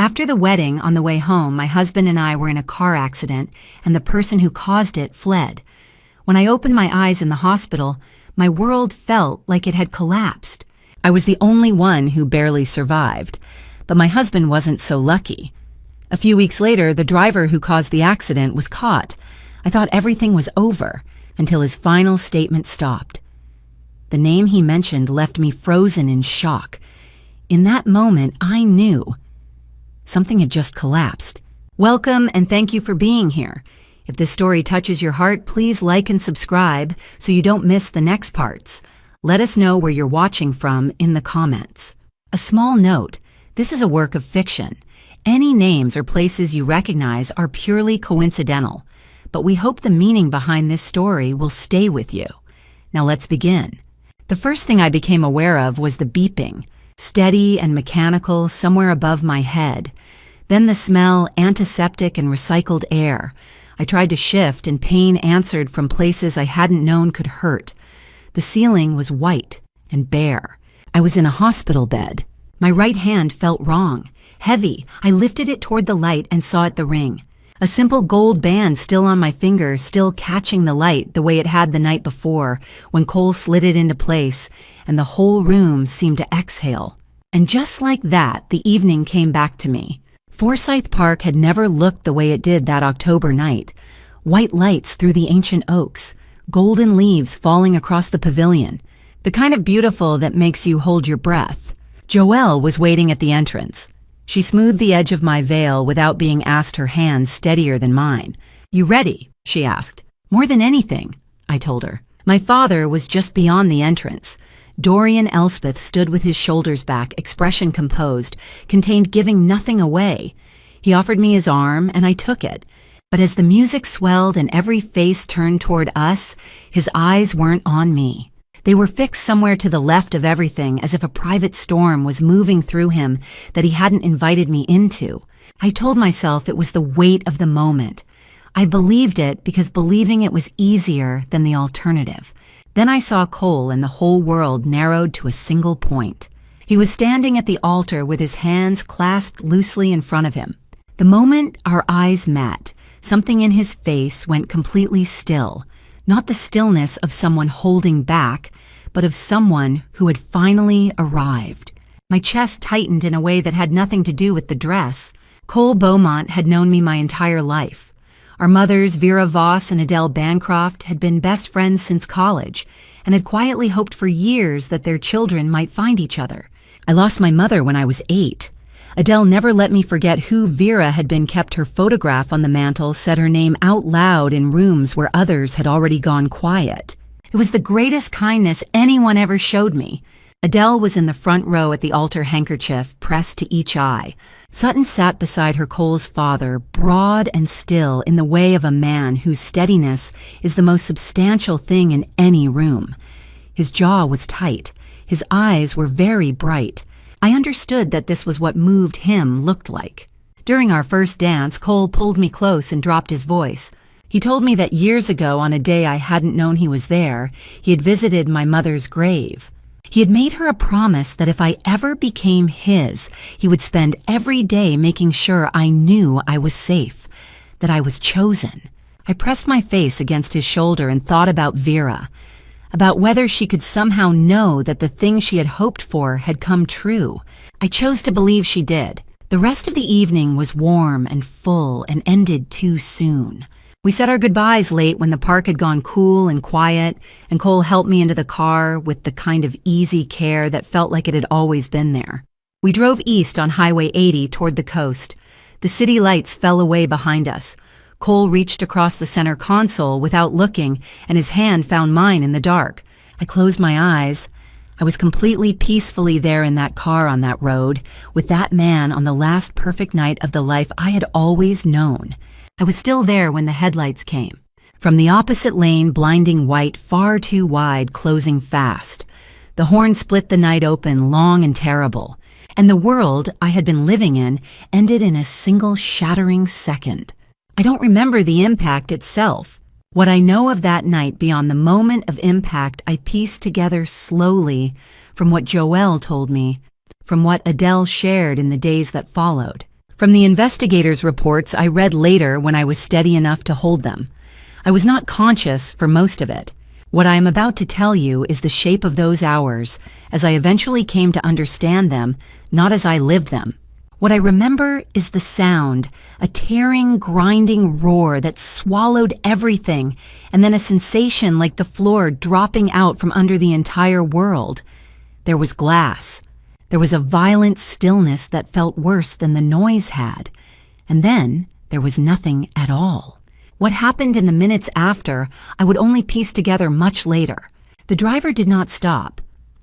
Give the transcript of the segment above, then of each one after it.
After the wedding, on the way home, my husband and I were in a car accident, and the person who caused it fled. When I opened my eyes in the hospital, my world felt like it had collapsed. I was the only one who barely survived, but my husband wasn't so lucky. A few weeks later, the driver who caused the accident was caught. I thought everything was over until his final statement stopped. The name he mentioned left me frozen in shock. In that moment, I knew something had just collapsed. Welcome and thank you for being here. If this story touches your heart, please like and subscribe so you don't miss the next parts. Let us know where you're watching from in the comments. A small note, this is a work of fiction. Any names or places you recognize are purely coincidental, but we hope the meaning behind this story will stay with you. Now let's begin. The first thing I became aware of was the beeping, steady and mechanical somewhere above my head. Then the smell, antiseptic and recycled air. I tried to shift and pain answered from places I hadn't known could hurt. The ceiling was white and bare. I was in a hospital bed. My right hand felt wrong, heavy. I lifted it toward the light and saw it the ring. A simple gold band still on my finger, still catching the light the way it had the night before when Cole slid it into place and the whole room seemed to exhale. And just like that, the evening came back to me. Forsyth Park had never looked the way it did that October night. White lights through the ancient oaks, golden leaves falling across the pavilion, the kind of beautiful that makes you hold your breath. Joelle was waiting at the entrance. She smoothed the edge of my veil without being asked, her hands steadier than mine. "You ready?" she asked. "More than anything," I told her. My father was just beyond the entrance. Dorian Elspeth stood with his shoulders back, expression composed, contained giving nothing away. He offered me his arm, and I took it. But as the music swelled and every face turned toward us, his eyes weren't on me. They were fixed somewhere to the left of everything, as if a private storm was moving through him that he hadn't invited me into. I told myself it was the weight of the moment. I believed it because believing it was easier than the alternative. Then I saw Cole and the whole world narrowed to a single point. He was standing at the altar with his hands clasped loosely in front of him. The moment our eyes met, something in his face went completely still. Not the stillness of someone holding back, but of someone who had finally arrived. My chest tightened in a way that had nothing to do with the dress. Cole Beaumont had known me my entire life. Our mothers, Vera Voss and Adele Bancroft, had been best friends since college and had quietly hoped for years that their children might find each other. I lost my mother when I was 8. Adele never let me forget who Vera had been, kept her photograph on the mantel, said her name out loud in rooms where others had already gone quiet. It was the greatest kindness anyone ever showed me. Adele was in the front row at the altar, handkerchief pressed to each eye. Sutton sat beside her, Cole's father, broad and still in the way of a man whose steadiness is the most substantial thing in any room. His jaw was tight. His eyes were very bright. I understood that this was what moved him looked like. During our first dance, Cole pulled me close and dropped his voice. He told me that years ago, on a day I hadn't known he was there, he had visited my mother's grave. He had made her a promise that if I ever became his, he would spend every day making sure I knew I was safe, that I was chosen. I pressed my face against his shoulder and thought about Vera, about whether she could somehow know that the thing she had hoped for had come true. I chose to believe she did. The rest of the evening was warm and full and ended too soon. We said our goodbyes late when the park had gone cool and quiet, and Cole helped me into the car with the kind of easy care that felt like it had always been there. We drove east on Highway 80 toward the coast. The city lights fell away behind us. Cole reached across the center console without looking, and his hand found mine in the dark. I closed my eyes. I was completely peacefully there in that car on that road, with that man on the last perfect night of the life I had always known. I was still there when the headlights came. From the opposite lane, blinding white, far too wide, closing fast. The horn split the night open, long and terrible. And the world I had been living in ended in a single shattering second. I don't remember the impact itself. What I know of that night beyond the moment of impact, I pieced together slowly from what Joelle told me, from what Adele shared in the days that followed. From the investigators' reports I read later when I was steady enough to hold them. I was not conscious for most of it. What I am about to tell you is the shape of those hours, as I eventually came to understand them, not as I lived them. What I remember is the sound, a tearing, grinding roar that swallowed everything, and then a sensation like the floor dropping out from under the entire world. There was glass. There was a violent stillness that felt worse than the noise had. And then there was nothing at all. What happened in the minutes after, I would only piece together much later. The driver did not stop.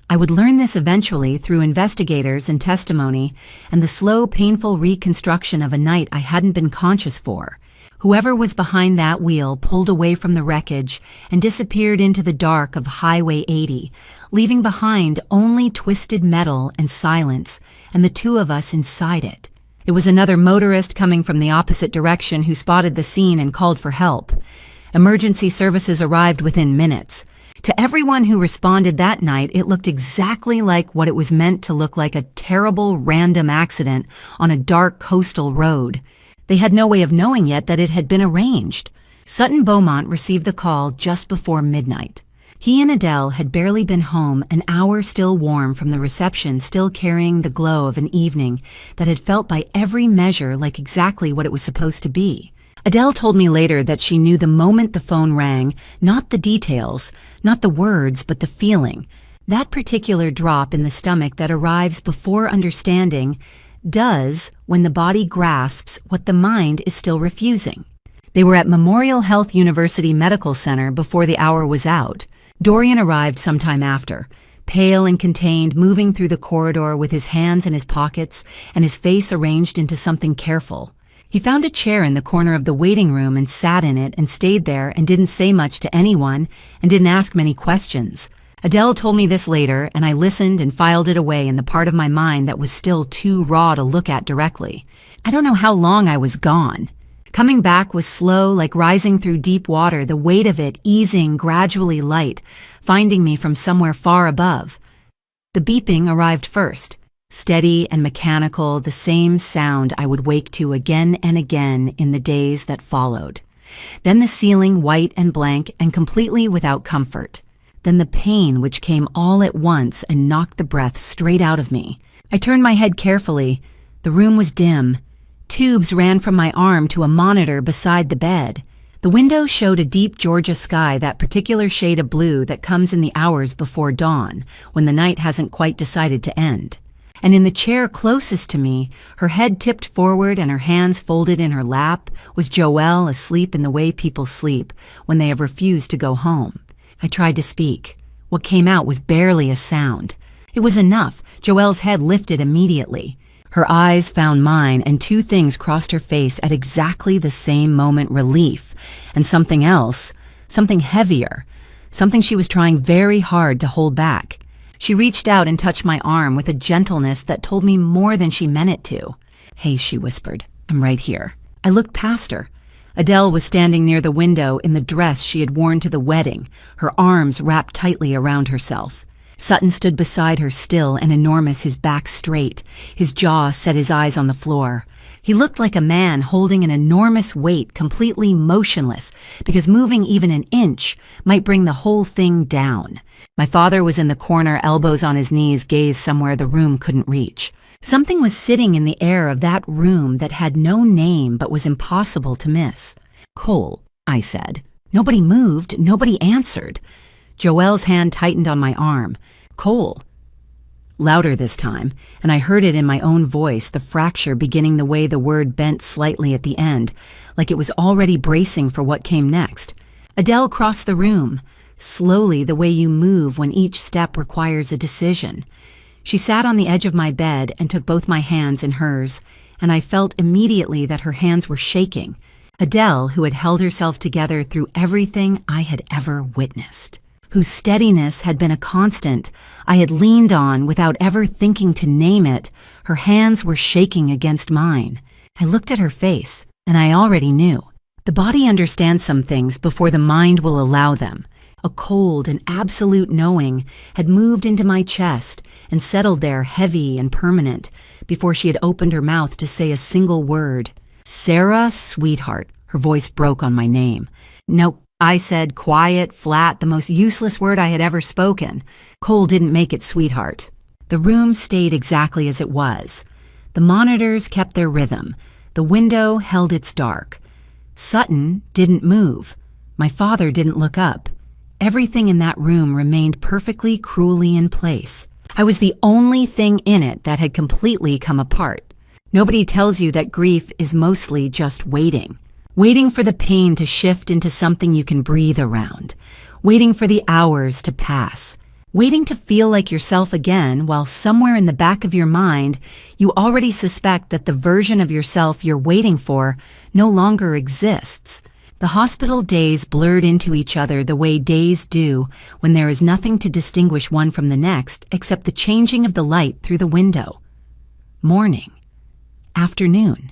I would learn this eventually through investigators and testimony and the slow, painful reconstruction of a night I hadn't been conscious for. Whoever was behind that wheel pulled away from the wreckage and disappeared into the dark of Highway 80, leaving behind only twisted metal and silence, and the two of us inside it. It was another motorist coming from the opposite direction who spotted the scene and called for help. Emergency services arrived within minutes. To everyone who responded that night, it looked exactly like what it was meant to look like, a terrible random accident on a dark coastal road. They had no way of knowing yet that it had been arranged. Sutton Beaumont received the call just before midnight. He and Adele had barely been home, an hour still warm from the reception, still carrying the glow of an evening that had felt by every measure like exactly what it was supposed to be. Adele told me later that she knew the moment the phone rang, not the details, not the words, but the feeling. That particular drop in the stomach that arrives before understanding does when the body grasps what the mind is still refusing. They were at Memorial Health University Medical Center before the hour was out. Dorian arrived sometime after, pale and contained, moving through the corridor with his hands in his pockets and his face arranged into something careful. He found a chair in the corner of the waiting room and sat in it and stayed there and didn't say much to anyone and didn't ask many questions. Adele told me this later, and I listened and filed it away in the part of my mind that was still too raw to look at directly. I don't know how long I was gone. Coming back was slow, like rising through deep water, the weight of it easing gradually light, finding me from somewhere far above. The beeping arrived first. Steady and mechanical, the same sound I would wake to again and again in the days that followed. Then the ceiling white and blank and completely without comfort. Then the pain which came all at once and knocked the breath straight out of me. I turned my head carefully. The room was dim. Tubes ran from my arm to a monitor beside the bed. The window showed a deep Georgia sky, that particular shade of blue that comes in the hours before dawn, when the night hasn't quite decided to end. And in the chair closest to me, her head tipped forward and her hands folded in her lap, was Joelle, asleep in the way people sleep when they have refused to go home. I tried to speak. What came out was barely a sound. It was enough. Joelle's head lifted immediately. Her eyes found mine, and two things crossed her face at exactly the same moment: relief and something else, something heavier, something she was trying very hard to hold back. She reached out and touched my arm with a gentleness that told me more than she meant it to. "Hey," she whispered, "I'm right here." I looked past her. Adele was standing near the window in the dress she had worn to the wedding, her arms wrapped tightly around herself. Sutton stood beside her, still and enormous, his back straight, his jaw set, his eyes on the floor. He looked like a man holding an enormous weight, completely motionless, because moving even an inch might bring the whole thing down. My father was in the corner, elbows on his knees, gaze somewhere the room couldn't reach. Something was sitting in the air of that room that had no name but was impossible to miss. "Cole," I said. Nobody moved, nobody answered. Joelle's hand tightened on my arm. "Cole." Louder this time, and I heard it in my own voice, the fracture beginning the way the word bent slightly at the end, like it was already bracing for what came next. Adele crossed the room, slowly, the way you move when each step requires a decision. She sat on the edge of my bed and took both my hands in hers, and I felt immediately that her hands were shaking. Adele, who had held herself together through everything I had ever witnessed, whose steadiness had been a constant I had leaned on without ever thinking to name it, her hands were shaking against mine. I looked at her face, and I already knew. The body understands some things before the mind will allow them. A cold and absolute knowing had moved into my chest and settled there heavy and permanent before she had opened her mouth to say a single word. "Sarah, sweetheart." Her voice broke on my name. "No," I said, quiet, flat, the most useless word I had ever spoken. Cole didn't make it sweetheart. The room stayed exactly as it was. The monitors kept their rhythm. The window held its dark. Sutton didn't move. My father didn't look up. Everything in that room remained perfectly, cruelly in place. I was the only thing in it that had completely come apart. Nobody tells you that grief is mostly just waiting. Waiting for the pain to shift into something you can breathe around. Waiting for the hours to pass. Waiting to feel like yourself again while somewhere in the back of your mind you already suspect that the version of yourself you're waiting for no longer exists. The hospital days blurred into each other the way days do when there is nothing to distinguish one from the next except the changing of the light through the window. Morning. Afternoon.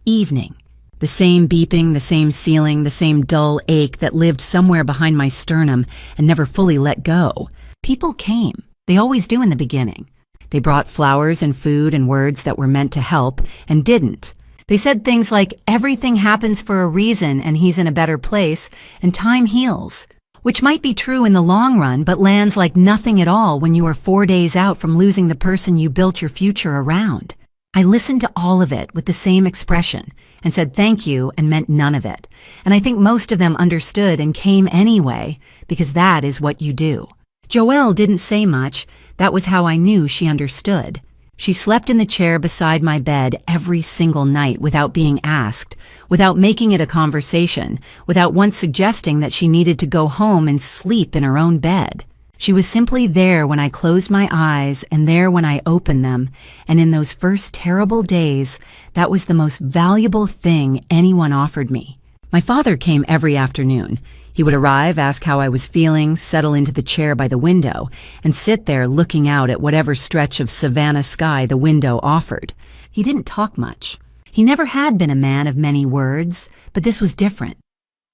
Evening. The same beeping, the same ceiling, the same dull ache that lived somewhere behind my sternum and never fully let go. People came. They always do in the beginning. They brought flowers and food and words that were meant to help and didn't. They said things like, "Everything happens for a reason and he's in a better place, and time heals," which might be true in the long run but lands like nothing at all when you are 4 days out from losing the person you built your future around. I listened to all of it with the same expression and said thank you and meant none of it. And I think most of them understood and came anyway because that is what you do. Joelle didn't say much. That was how I knew she understood. She slept in the chair beside my bed every single night without being asked, without making it a conversation, without once suggesting that she needed to go home and sleep in her own bed. She was simply there when I closed my eyes and there when I opened them, and in those first terrible days, that was the most valuable thing anyone offered me. My father came every afternoon. He would arrive, ask how I was feeling, settle into the chair by the window, and sit there looking out at whatever stretch of savanna sky the window offered. He didn't talk much. He never had been a man of many words, but this was different.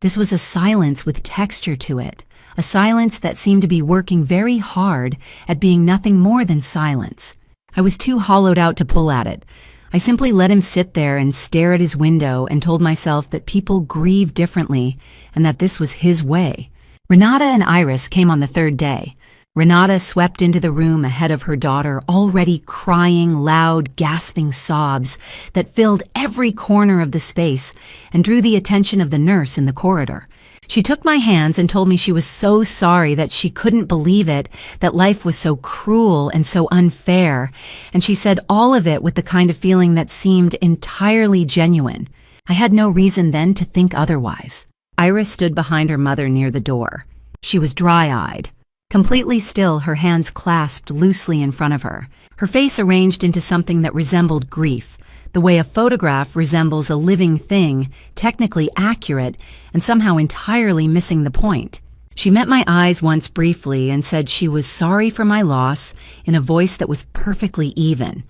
This was a silence with texture to it, a silence that seemed to be working very hard at being nothing more than silence. I was too hollowed out to pull at it. I simply let him sit there and stare at his window and told myself that people grieve differently and that this was his way. Renata and Iris came on the third day. Renata swept into the room ahead of her daughter, already crying loud, gasping sobs that filled every corner of the space and drew the attention of the nurse in the corridor. She took my hands and told me she was so sorry that she couldn't believe it, that life was so cruel and so unfair, and she said all of it with the kind of feeling that seemed entirely genuine. I had no reason then to think otherwise. Iris stood behind her mother near the door. She was dry-eyed. Completely still, her hands clasped loosely in front of her, her face arranged into something that resembled grief, the way a photograph resembles a living thing, technically accurate, and somehow entirely missing the point. She met my eyes once briefly and said she was sorry for my loss in a voice that was perfectly even.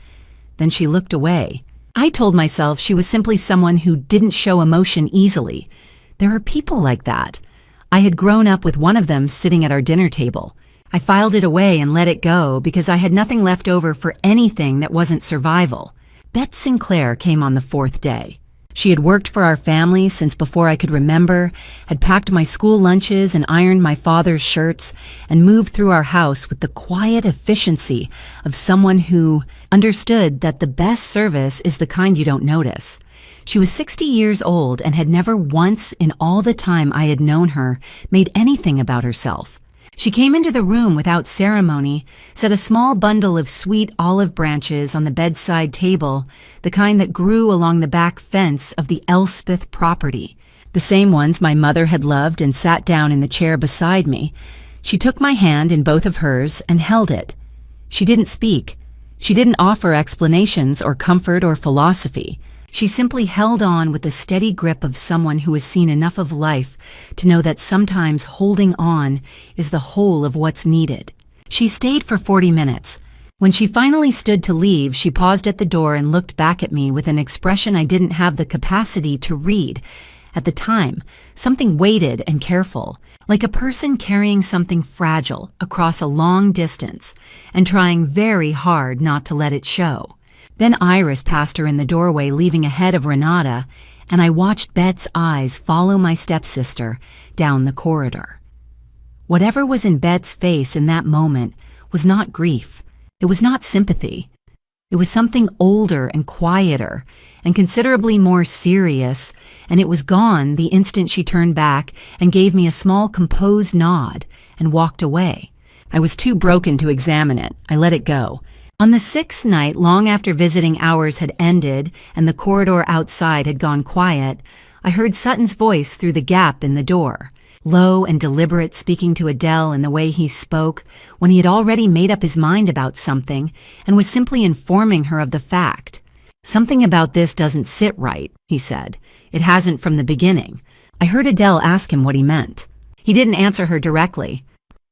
Then she looked away. I told myself she was simply someone who didn't show emotion easily. There are people like that. I had grown up with one of them sitting at our dinner table. I filed it away and let it go because I had nothing left over for anything that wasn't survival. Bette Sinclair came on the 4th day. She had worked for our family since before I could remember, had packed my school lunches and ironed my father's shirts, and moved through our house with the quiet efficiency of someone who understood that the best service is the kind you don't notice. She was 60 years old and had never once in all the time I had known her made anything about herself. She came into the room without ceremony, set a small bundle of sweet olive branches on the bedside table, the kind that grew along the back fence of the Elspeth property, the same ones my mother had loved, and sat down in the chair beside me. She took my hand in both of hers and held it. She didn't speak. She didn't offer explanations or comfort or philosophy. She simply held on with the steady grip of someone who has seen enough of life to know that sometimes holding on is the whole of what's needed. She stayed for 40 minutes. When she finally stood to leave, she paused at the door and looked back at me with an expression I didn't have the capacity to read, At the time, something weighted and careful, like a person carrying something fragile across a long distance and trying very hard not to let it show. Then Iris passed her in the doorway, leaving ahead of Renata, and I watched Bet's eyes follow my stepsister down the corridor. Whatever was in Bet's face in that moment was not grief. It was not sympathy. It was something older and quieter and considerably more serious, and it was gone the instant she turned back and gave me a small composed nod and walked away. I was too broken to examine it. I let it go. On the 6th night, long after visiting hours had ended and the corridor outside had gone quiet, I heard Sutton's voice through the gap in the door, low and deliberate, speaking to Adele in the way he spoke when he had already made up his mind about something and was simply informing her of the fact. "Something about this doesn't sit right," he said. "It hasn't from the beginning." I heard Adele ask him what he meant. He didn't answer her directly.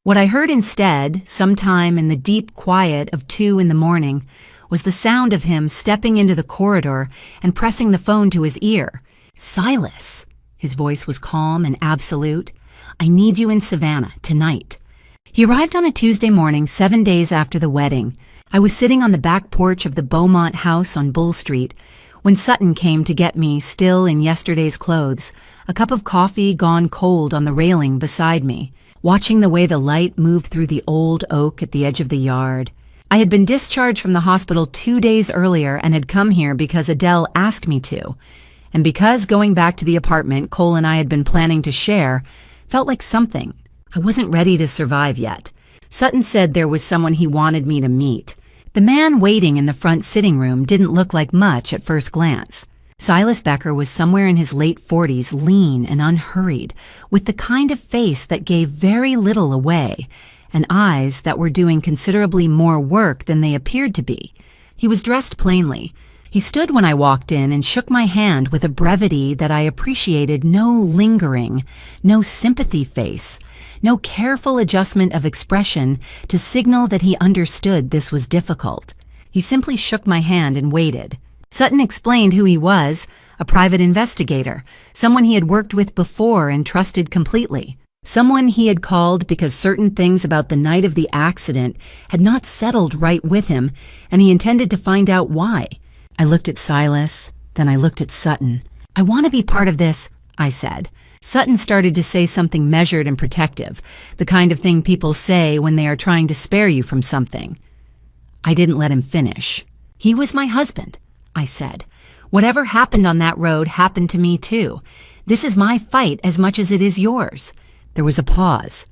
What I heard instead, sometime in the deep quiet of 2 in the morning, was the sound of him stepping into the corridor and pressing the phone to his ear. "Silas," his voice was calm and absolute, "I need you in Savannah, tonight." He arrived on a Tuesday morning, 7 days after the wedding. I was sitting on the back porch of the Beaumont house on Bull Street when Sutton came to get me, still in yesterday's clothes, a cup of coffee gone cold on the railing beside me, watching the way the light moved through the old oak at the edge of the yard. I had been discharged from the hospital 2 days earlier and had come here because Adele asked me to, and because going back to the apartment Cole and I had been planning to share felt like something. I wasn't ready to survive yet. Sutton said there was someone he wanted me to meet. The man waiting in the front sitting room didn't look like much at first glance. Silas Becker was somewhere in his late 40s, lean and unhurried, with the kind of face that gave very little away, and eyes that were doing considerably more work than they appeared to be. He was dressed plainly. He stood when I walked in and shook my hand with a brevity that I appreciated. No lingering, no sympathy face, no careful adjustment of expression to signal that he understood this was difficult. He simply shook my hand and waited. Sutton explained who he was, a private investigator, someone he had worked with before and trusted completely, someone he had called because certain things about the night of the accident had not settled right with him, and he intended to find out why. I looked at Silas, then I looked at Sutton. "I want to be part of this," I said. Sutton started to say something measured and protective, the kind of thing people say when they are trying to spare you from something. I didn't let him finish. "He was my husband," I said. "Whatever happened on that road happened to me too. This is my fight as much as it is yours." There was a pause.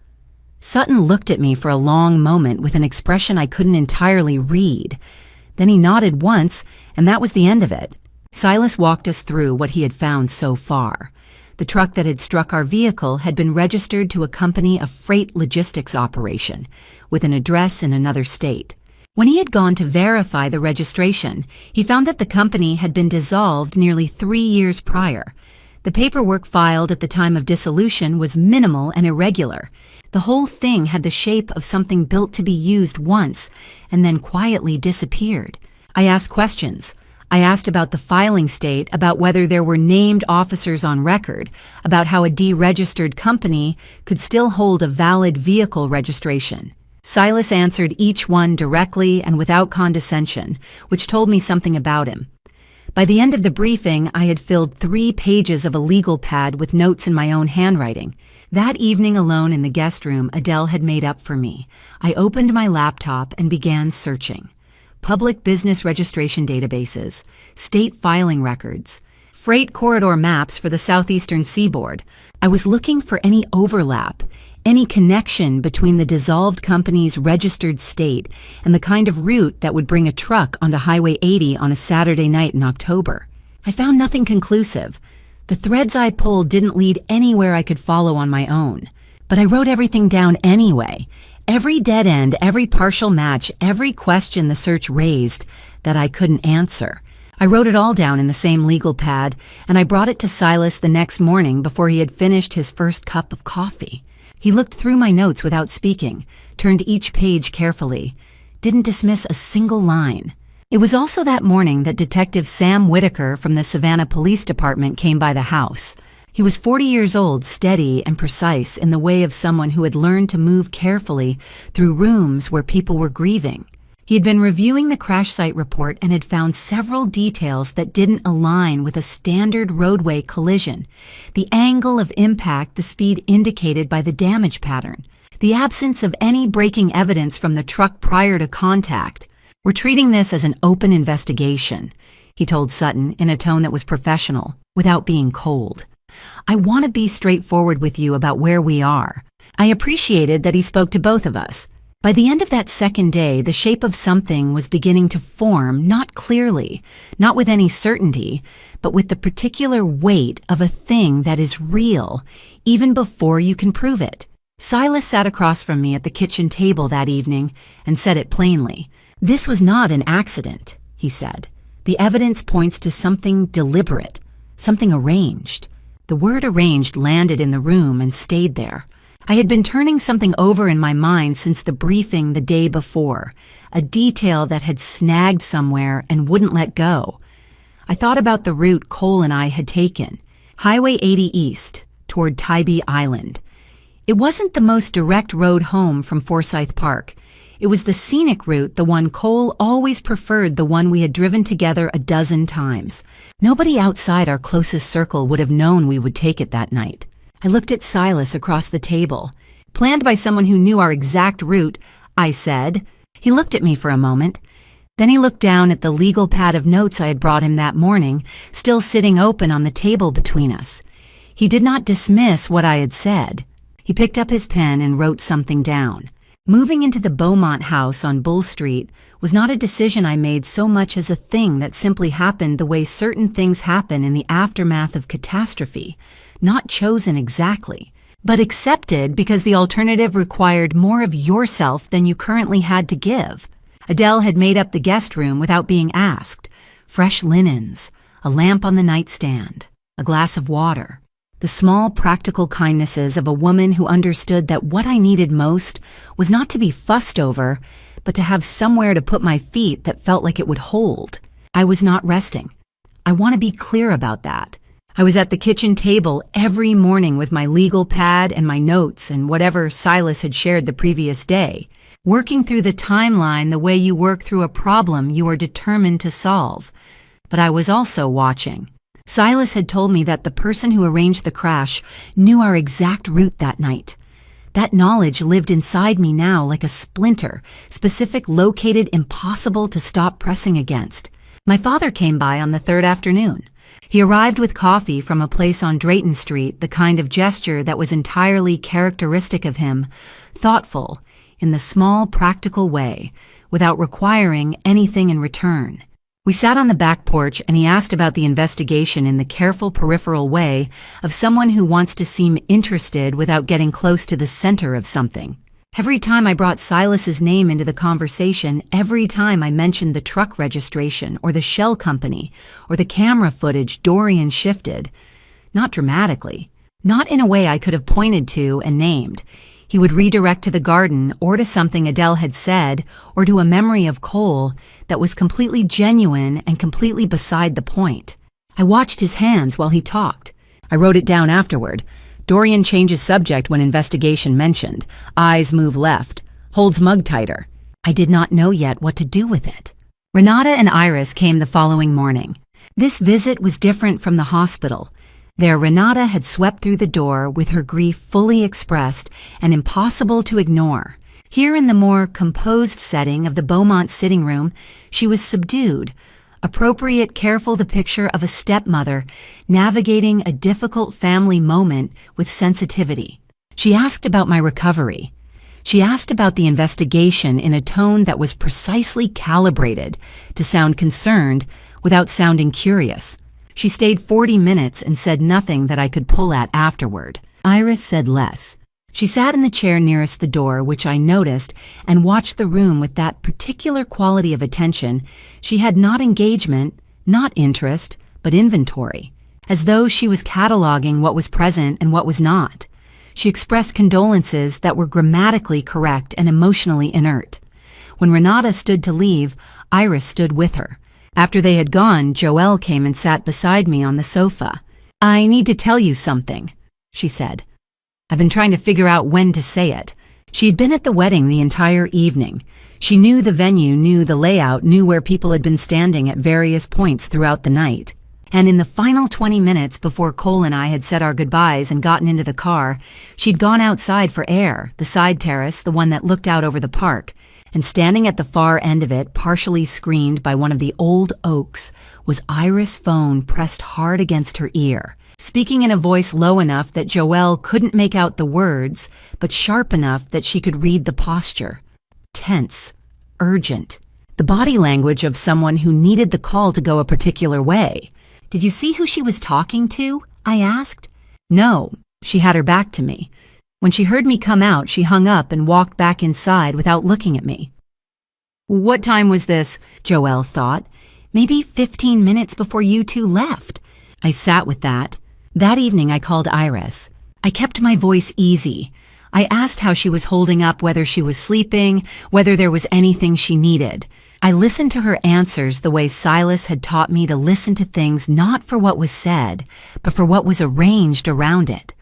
Sutton looked at me for a long moment with an expression I couldn't entirely read. Then he nodded once, and that was the end of it. Silas walked us through what he had found so far. The truck that had struck our vehicle had been registered to accompany a freight logistics operation with an address in another state. When he had gone to verify the registration, he found that the company had been dissolved nearly 3 years prior. The paperwork filed at the time of dissolution was minimal and irregular. The whole thing had the shape of something built to be used once and then quietly disappeared. I asked questions. I asked about the filing state, about whether there were named officers on record, about how a deregistered company could still hold a valid vehicle registration. Silas answered each one directly and without condescension, which told me something about him. By the end of the briefing, I had filled 3 pages of a legal pad with notes in my own handwriting. That evening alone in the guest room, Adele had made up for me. I opened my laptop and began searching. Public business registration databases, state filing records, freight corridor maps for the southeastern seaboard. I was looking for any overlap, any connection between the dissolved company's registered state and the kind of route that would bring a truck onto Highway 80 on a Saturday night in October. I found nothing conclusive. The threads I pulled didn't lead anywhere I could follow on my own. But I wrote everything down anyway. Every dead end, every partial match, every question the search raised that I couldn't answer. I wrote it all down in the same legal pad, and I brought it to Silas the next morning before he had finished his first cup of coffee. He looked through my notes without speaking, turned each page carefully, didn't dismiss a single line. It was also that morning that Detective Sam Whitaker from the Savannah Police Department came by the house. He was 40 years old, steady and precise in the way of someone who had learned to move carefully through rooms where people were grieving. He had been reviewing the crash site report and had found several details that didn't align with a standard roadway collision. The angle of impact, the speed indicated by the damage pattern, the absence of any braking evidence from the truck prior to contact. "We're treating this as an open investigation," he told Sutton in a tone that was professional, without being cold. "I want to be straightforward with you about where we are." I appreciated that he spoke to both of us. By the end of that second day, the shape of something was beginning to form, not clearly, not with any certainty, but with the particular weight of a thing that is real, even before you can prove it. Silas sat across from me at the kitchen table that evening and said it plainly. "This was not an accident," he said. "The evidence points to something deliberate, something arranged." The word arranged landed in the room and stayed there. I had been turning something over in my mind since the briefing the day before, a detail that had snagged somewhere and wouldn't let go. I thought about the route Cole and I had taken, Highway 80 East, toward Tybee Island. It wasn't the most direct road home from Forsyth Park. It was the scenic route, the one Cole always preferred, the one we had driven together a dozen times. Nobody outside our closest circle would have known we would take it that night. I looked at Silas across the table. "Planned by someone who knew our exact route," I said. He looked at me for a moment. Then he looked down at the legal pad of notes I had brought him that morning, still sitting open on the table between us. He did not dismiss what I had said. He picked up his pen and wrote something down. Moving into the Beaumont house on Bull Street was not a decision I made so much as a thing that simply happened the way certain things happen in the aftermath of catastrophe, not chosen exactly, but accepted because the alternative required more of yourself than you currently had to give. Adele had made up the guest room without being asked. Fresh linens, a lamp on the nightstand, a glass of water. The small practical kindnesses of a woman who understood that what I needed most was not to be fussed over, but to have somewhere to put my feet that felt like it would hold. I was not resting. I want to be clear about that. I was at the kitchen table every morning with my legal pad and my notes and whatever Silas had shared the previous day, working through the timeline the way you work through a problem you are determined to solve. But I was also watching. Silas had told me that the person who arranged the crash knew our exact route that night. That knowledge lived inside me now like a splinter, specific, located, impossible to stop pressing against. My father came by on the third afternoon. He arrived with coffee from a place on Drayton Street, the kind of gesture that was entirely characteristic of him, thoughtful, in the small, practical way, without requiring anything in return. We sat on the back porch and he asked about the investigation in the careful peripheral way of someone who wants to seem interested without getting close to the center of something. Every time I brought Silas's name into the conversation, every time I mentioned the truck registration or the shell company or the camera footage, Dorian shifted. Not dramatically, not in a way I could have pointed to and named. He would redirect to the garden or to something Adele had said or to a memory of Cole that was completely genuine and completely beside the point. I watched his hands while he talked. I wrote it down afterward. Dorian changes subject when investigation mentioned. Eyes move left. Holds mug tighter. I did not know yet what to do with it. Renata and Iris came the following morning. This visit was different from the hospital. There, Renata had swept through the door with her grief fully expressed and impossible to ignore. Here in the more composed setting of the Beaumont sitting room, she was subdued, appropriate, careful, the picture of a stepmother navigating a difficult family moment with sensitivity. She asked about my recovery. She asked about the investigation in a tone that was precisely calibrated to sound concerned without sounding curious. She stayed 40 minutes and said nothing that I could pull at afterward. Iris said less. She sat in the chair nearest the door, which I noticed, and watched the room with that particular quality of attention. She had not engagement, not interest, but inventory, as though she was cataloging what was present and what was not. She expressed condolences that were grammatically correct and emotionally inert. When Renata stood to leave, Iris stood with her. After they had gone, Joelle came and sat beside me on the sofa. "I need to tell you something," she said. I've been trying to figure out when to say it. She had been at the wedding the entire evening. She knew the venue, knew the layout, knew where people had been standing at various points throughout the night. And in the final 20 minutes before Cole and I had said our goodbyes and gotten into the car, she'd gone outside for air, the side terrace, the one that looked out over the park, and standing at the far end of it, partially screened by one of the old oaks, was Iris' phone pressed hard against her ear, speaking in a voice low enough that Joelle couldn't make out the words, but sharp enough that she could read the posture. Tense, urgent, the body language of someone who needed the call to go a particular way. "Did you see who she was talking to?" I asked. "No," she had her back to me. When she heard me come out, she hung up and walked back inside without looking at me. "What time was this?" Joelle thought. "Maybe 15 minutes before you two left." I sat with that. That evening I called Iris. I kept my voice easy. I asked how she was holding up, whether she was sleeping, whether there was anything she needed. I listened to her answers the way Silas had taught me to listen to things not for what was said, but for what was arranged around it.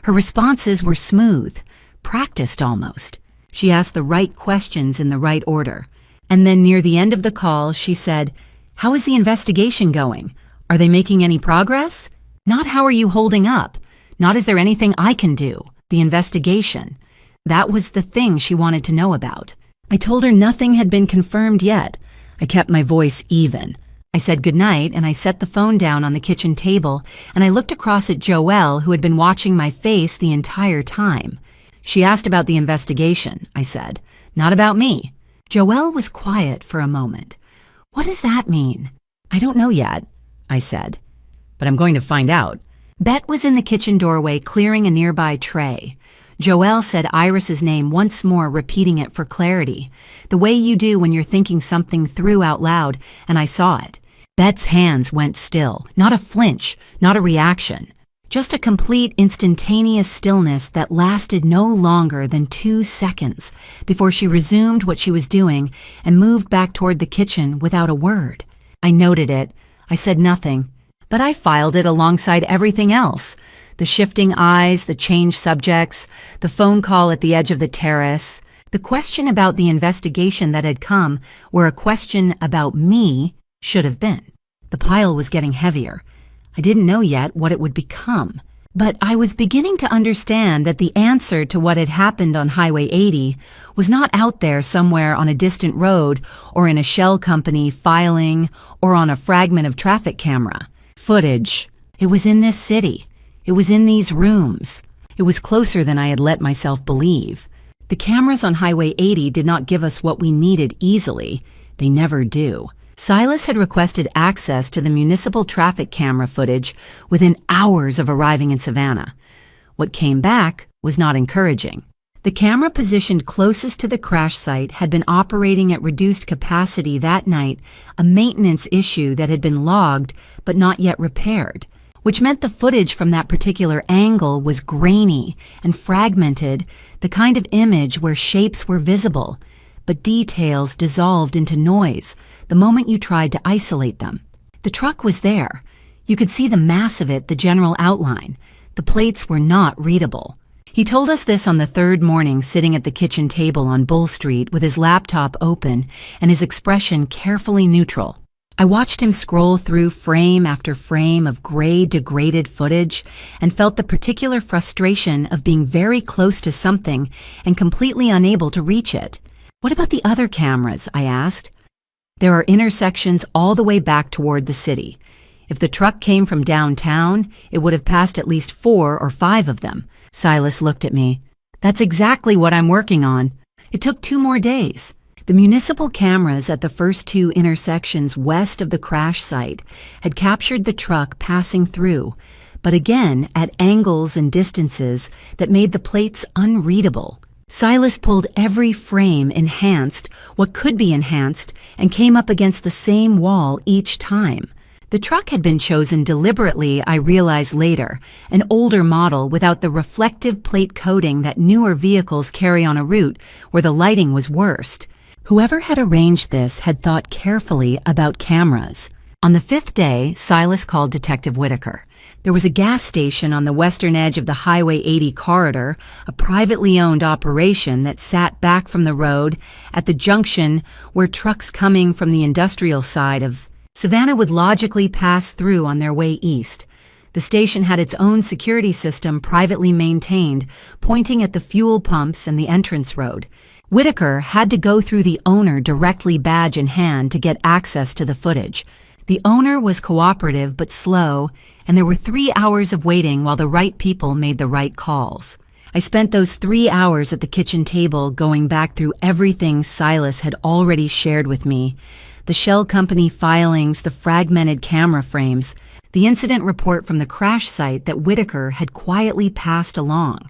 Her responses were smooth, practiced almost. She asked the right questions in the right order. And then near the end of the call, she said, "How is the investigation going? Are they making any progress? Not how are you holding up? Not is there anything I can do? The investigation." That was the thing she wanted to know about. I told her nothing had been confirmed yet. I kept my voice even. I said goodnight and I set the phone down on the kitchen table and I looked across at Joelle, who had been watching my face the entire time. "She asked about the investigation," I said. "Not about me." Joelle was quiet for a moment. "What does that mean?" "I don't know yet," I said. "But I'm going to find out." Bet was in the kitchen doorway clearing a nearby tray. Joelle said Iris's name once more, repeating it for clarity, the way you do when you're thinking something through out loud, and I saw it. Bet's hands went still, not a flinch, not a reaction, just a complete instantaneous stillness that lasted no longer than 2 seconds before she resumed what she was doing and moved back toward the kitchen without a word. I noted it. I said nothing, but I filed it alongside everything else. The shifting eyes, the changed subjects, the phone call at the edge of the terrace, the question about the investigation that had come where a question about me should have been. The pile was getting heavier. I didn't know yet what it would become, but I was beginning to understand that the answer to what had happened on Highway 80 was not out there somewhere on a distant road or in a shell company filing or on a fragment of traffic camera footage. It was in this city. It was in these rooms. It was closer than I had let myself believe. The cameras on Highway 80 did not give us what we needed easily. They never do. Silas had requested access to the municipal traffic camera footage within hours of arriving in Savannah. What came back was not encouraging. The camera positioned closest to the crash site had been operating at reduced capacity that night, a maintenance issue that had been logged but not yet repaired, which meant the footage from that particular angle was grainy and fragmented, the kind of image where shapes were visible, but details dissolved into noise the moment you tried to isolate them. The truck was there. You could see the mass of it, the general outline. The plates were not readable. He told us this on the third morning, sitting at the kitchen table on Bull Street with his laptop open and his expression carefully neutral. I watched him scroll through frame after frame of gray, degraded footage and felt the particular frustration of being very close to something and completely unable to reach it. "What about the other cameras?" I asked. "There are intersections all the way back toward the city. If the truck came from downtown, it would have passed at least 4 or 5 of them." Silas looked at me. "That's exactly what I'm working on." It took 2 more days. The municipal cameras at the first 2 intersections west of the crash site had captured the truck passing through, but again at angles and distances that made the plates unreadable. Silas pulled every frame, enhanced what could be enhanced, and came up against the same wall each time. The truck had been chosen deliberately, I realized later, an older model without the reflective plate coating that newer vehicles carry on a route where the lighting was worst. Whoever had arranged this had thought carefully about cameras. On the 5th day, Silas called Detective Whitaker. There was a gas station on the western edge of the Highway 80 corridor, a privately owned operation that sat back from the road at the junction where trucks coming from the industrial side of Savannah would logically pass through on their way east. The station had its own security system privately maintained, pointing at the fuel pumps and the entrance road. Whitaker had to go through the owner directly, badge in hand, to get access to the footage. The owner was cooperative but slow, and there were 3 hours of waiting while the right people made the right calls. I spent those 3 hours at the kitchen table going back through everything Silas had already shared with me: the shell company filings, the fragmented camera frames, the incident report from the crash site that Whitaker had quietly passed along.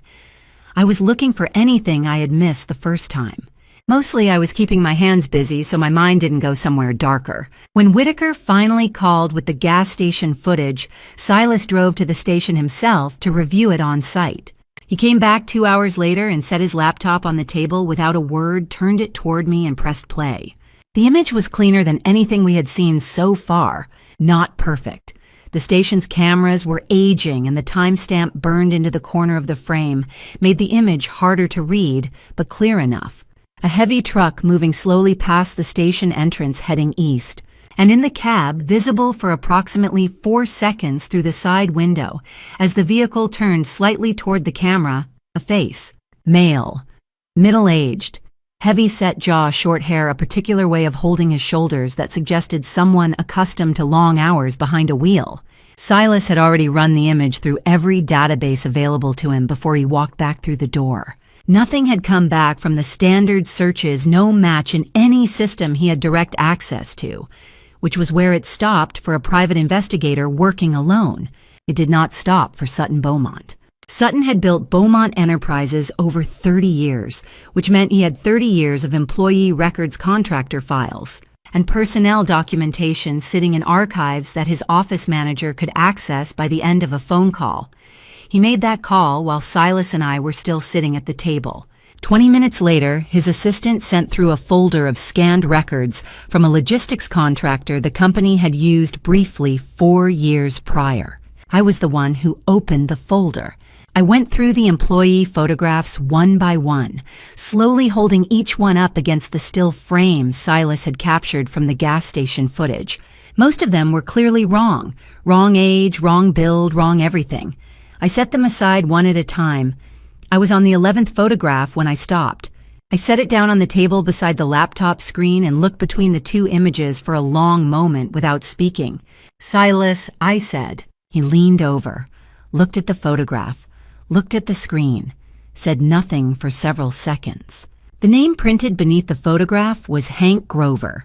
I was looking for anything I had missed the first time. Mostly I was keeping my hands busy so my mind didn't go somewhere darker. When Whitaker finally called with the gas station footage, Silas drove to the station himself to review it on site. He came back 2 hours later and set his laptop on the table without a word, turned it toward me, and pressed play. The image was cleaner than anything we had seen so far. Not perfect. The station's cameras were aging, and the timestamp burned into the corner of the frame made the image harder to read, but clear enough. A heavy truck moving slowly past the station entrance heading east, and in the cab, visible for approximately 4 seconds through the side window, as the vehicle turned slightly toward the camera, a face. Male. Middle-aged. Heavy-set jaw, short hair, a particular way of holding his shoulders that suggested someone accustomed to long hours behind a wheel. Silas had already run the image through every database available to him before he walked back through the door. Nothing had come back from the standard searches, no match in any system he had direct access to, which was where it stopped for a private investigator working alone. It did not stop for Sutton Beaumont. Sutton had built Beaumont Enterprises over 30 years, which meant he had 30 years of employee records, contractor files, and personnel documentation sitting in archives that his office manager could access by the end of a phone call. He made that call while Silas and I were still sitting at the table. 20 minutes later, his assistant sent through a folder of scanned records from a logistics contractor the company had used briefly 4 years prior. I was the one who opened the folder. I went through the employee photographs one by one, slowly holding each one up against the still frame Silas had captured from the gas station footage. Most of them were clearly wrong. Wrong age, wrong build, wrong everything. I set them aside one at a time. I was on the 11th photograph when I stopped. I set it down on the table beside the laptop screen and looked between the two images for a long moment without speaking. "Silas," I said. He leaned over, looked at the photograph, looked at the screen, said nothing for several seconds. The name printed beneath the photograph was Hank Grover,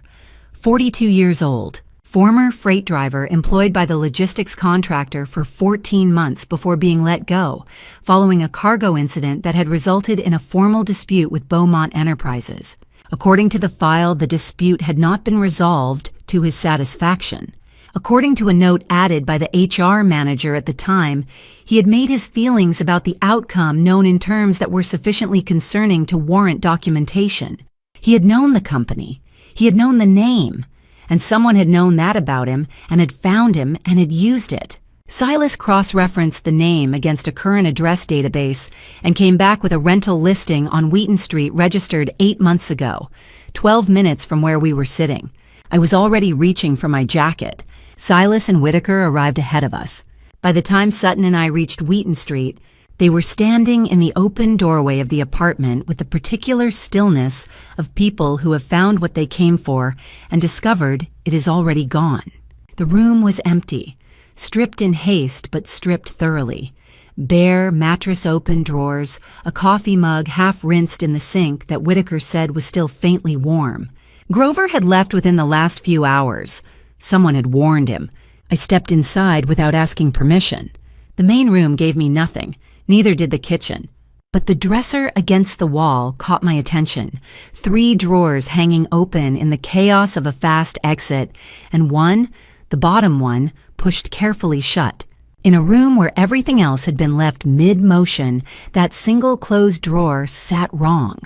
42 years old, former freight driver employed by the logistics contractor for 14 months before being let go, following a cargo incident that had resulted in a formal dispute with Beaumont Enterprises. According to the file, the dispute had not been resolved to his satisfaction. According to a note added by the HR manager at the time, he had made his feelings about the outcome known in terms that were sufficiently concerning to warrant documentation. He had known the company. He had known the name. And someone had known that about him and had found him and had used it. Silas cross-referenced the name against a current address database and came back with a rental listing on Wheaton Street registered 8 months ago, 12 minutes from where we were sitting. I was already reaching for my jacket. Silas and Whitaker arrived ahead of us. By the time Sutton and I reached Wheaton Street, they were standing in the open doorway of the apartment with the particular stillness of people who have found what they came for and discovered it is already gone. The room was empty, stripped in haste but stripped thoroughly. Bare, mattress-open drawers, a coffee mug half-rinsed in the sink that Whitaker said was still faintly warm. Grover had left within the last few hours. Someone had warned him. I stepped inside without asking permission. The main room gave me nothing, neither did the kitchen. But the dresser against the wall caught my attention. 3 drawers hanging open in the chaos of a fast exit, and one, the bottom one, pushed carefully shut. In a room where everything else had been left mid-motion, that single closed drawer sat wrong.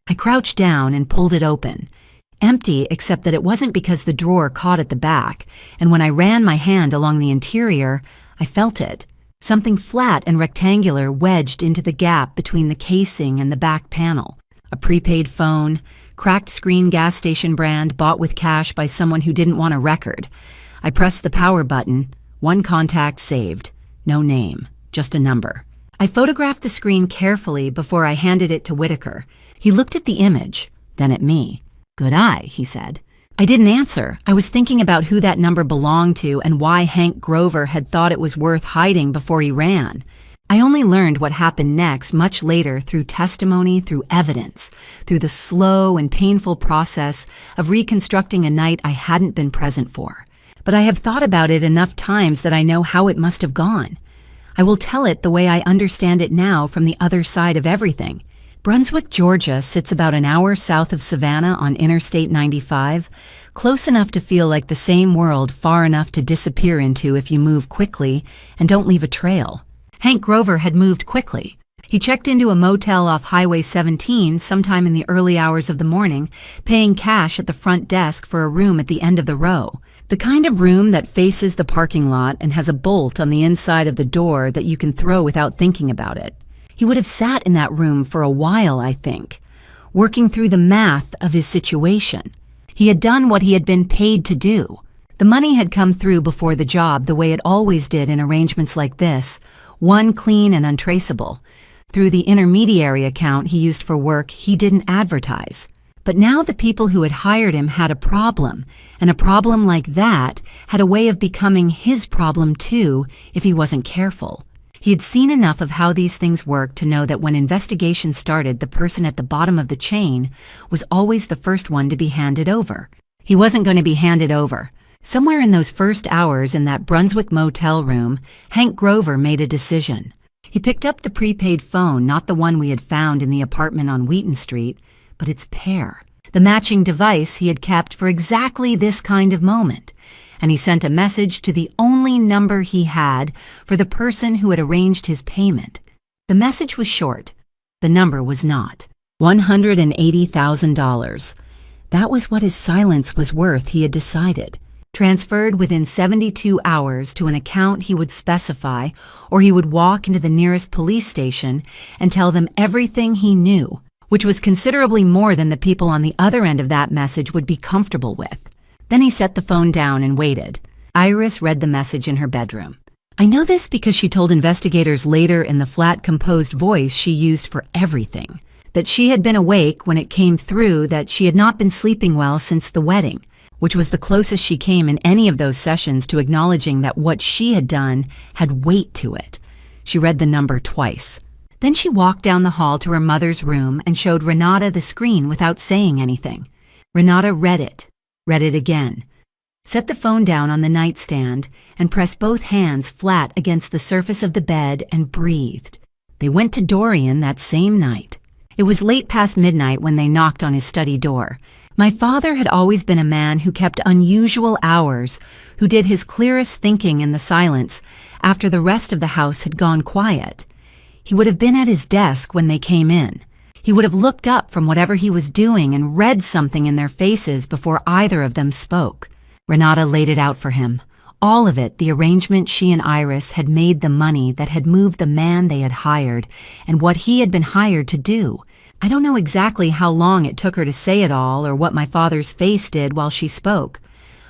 I crouched down and pulled it open. Empty, except that it wasn't because the drawer caught at the back, and when I ran my hand along the interior, I felt it. Something flat and rectangular wedged into the gap between the casing and the back panel. A prepaid phone, cracked screen gas station brand bought with cash by someone who didn't want a record. I pressed the power button. One contact saved. No name, just a number. I photographed the screen carefully before I handed it to Whitaker. He looked at the image, then at me. "Good eye," he said. I didn't answer. I was thinking about who that number belonged to and why Hank Grover had thought it was worth hiding before he ran. I only learned what happened next much later through testimony, through evidence, through the slow and painful process of reconstructing a night I hadn't been present for. But I have thought about it enough times that I know how it must have gone. I will tell it the way I understand it now from the other side of everything. Brunswick, Georgia sits about an hour south of Savannah on Interstate 95, close enough to feel like the same world, far enough to disappear into if you move quickly and don't leave a trail. Hank Grover had moved quickly. He checked into a motel off Highway 17 sometime in the early hours of the morning, paying cash at the front desk for a room at the end of the row. The kind of room that faces the parking lot and has a bolt on the inside of the door that you can throw without thinking about it. He would have sat in that room for a while, I think, working through the math of his situation. He had done what he had been paid to do. The money had come through before the job the way it always did in arrangements like this, one clean and untraceable, through the intermediary account he used for work he didn't advertise. But now the people who had hired him had a problem, and a problem like that had a way of becoming his problem too if he wasn't careful. He had seen enough of how these things work to know that when investigation started, the person at the bottom of the chain was always the first one to be handed over. He wasn't going to be handed over. Somewhere in those first hours in that Brunswick motel room, Hank Grover made a decision. He picked up the prepaid phone, not the one we had found in the apartment on Wheaton Street, but its pair, the matching device he had kept for exactly this kind of moment. And he sent a message to the only number he had for the person who had arranged his payment. The message was short. The number was not. $180,000. That was what his silence was worth, he had decided. Transferred within 72 hours to an account he would specify, or he would walk into the nearest police station and tell them everything he knew, which was considerably more than the people on the other end of that message would be comfortable with. Then he set the phone down and waited. Iris read the message in her bedroom. I know this because she told investigators later in the flat, composed voice she used for everything, that she had been awake when it came through that she had not been sleeping well since the wedding, which was the closest she came in any of those sessions to acknowledging that what she had done had weight to it. She read the number twice. Then she walked down the hall to her mother's room and showed Renata the screen without saying anything. Renata read it again, set the phone down on the nightstand, and pressed both hands flat against the surface of the bed and breathed. They went to Dorian that same night. It was late past midnight when they knocked on his study door. My father had always been a man who kept unusual hours, who did his clearest thinking in the silence after the rest of the house had gone quiet. He would have been at his desk when they came in. He would have looked up from whatever he was doing and read something in their faces before either of them spoke. Renata laid it out for him. All of it, the arrangement she and Iris had made, the money that had moved the man they had hired, and what he had been hired to do. I don't know exactly how long it took her to say it all or what my father's face did while she spoke.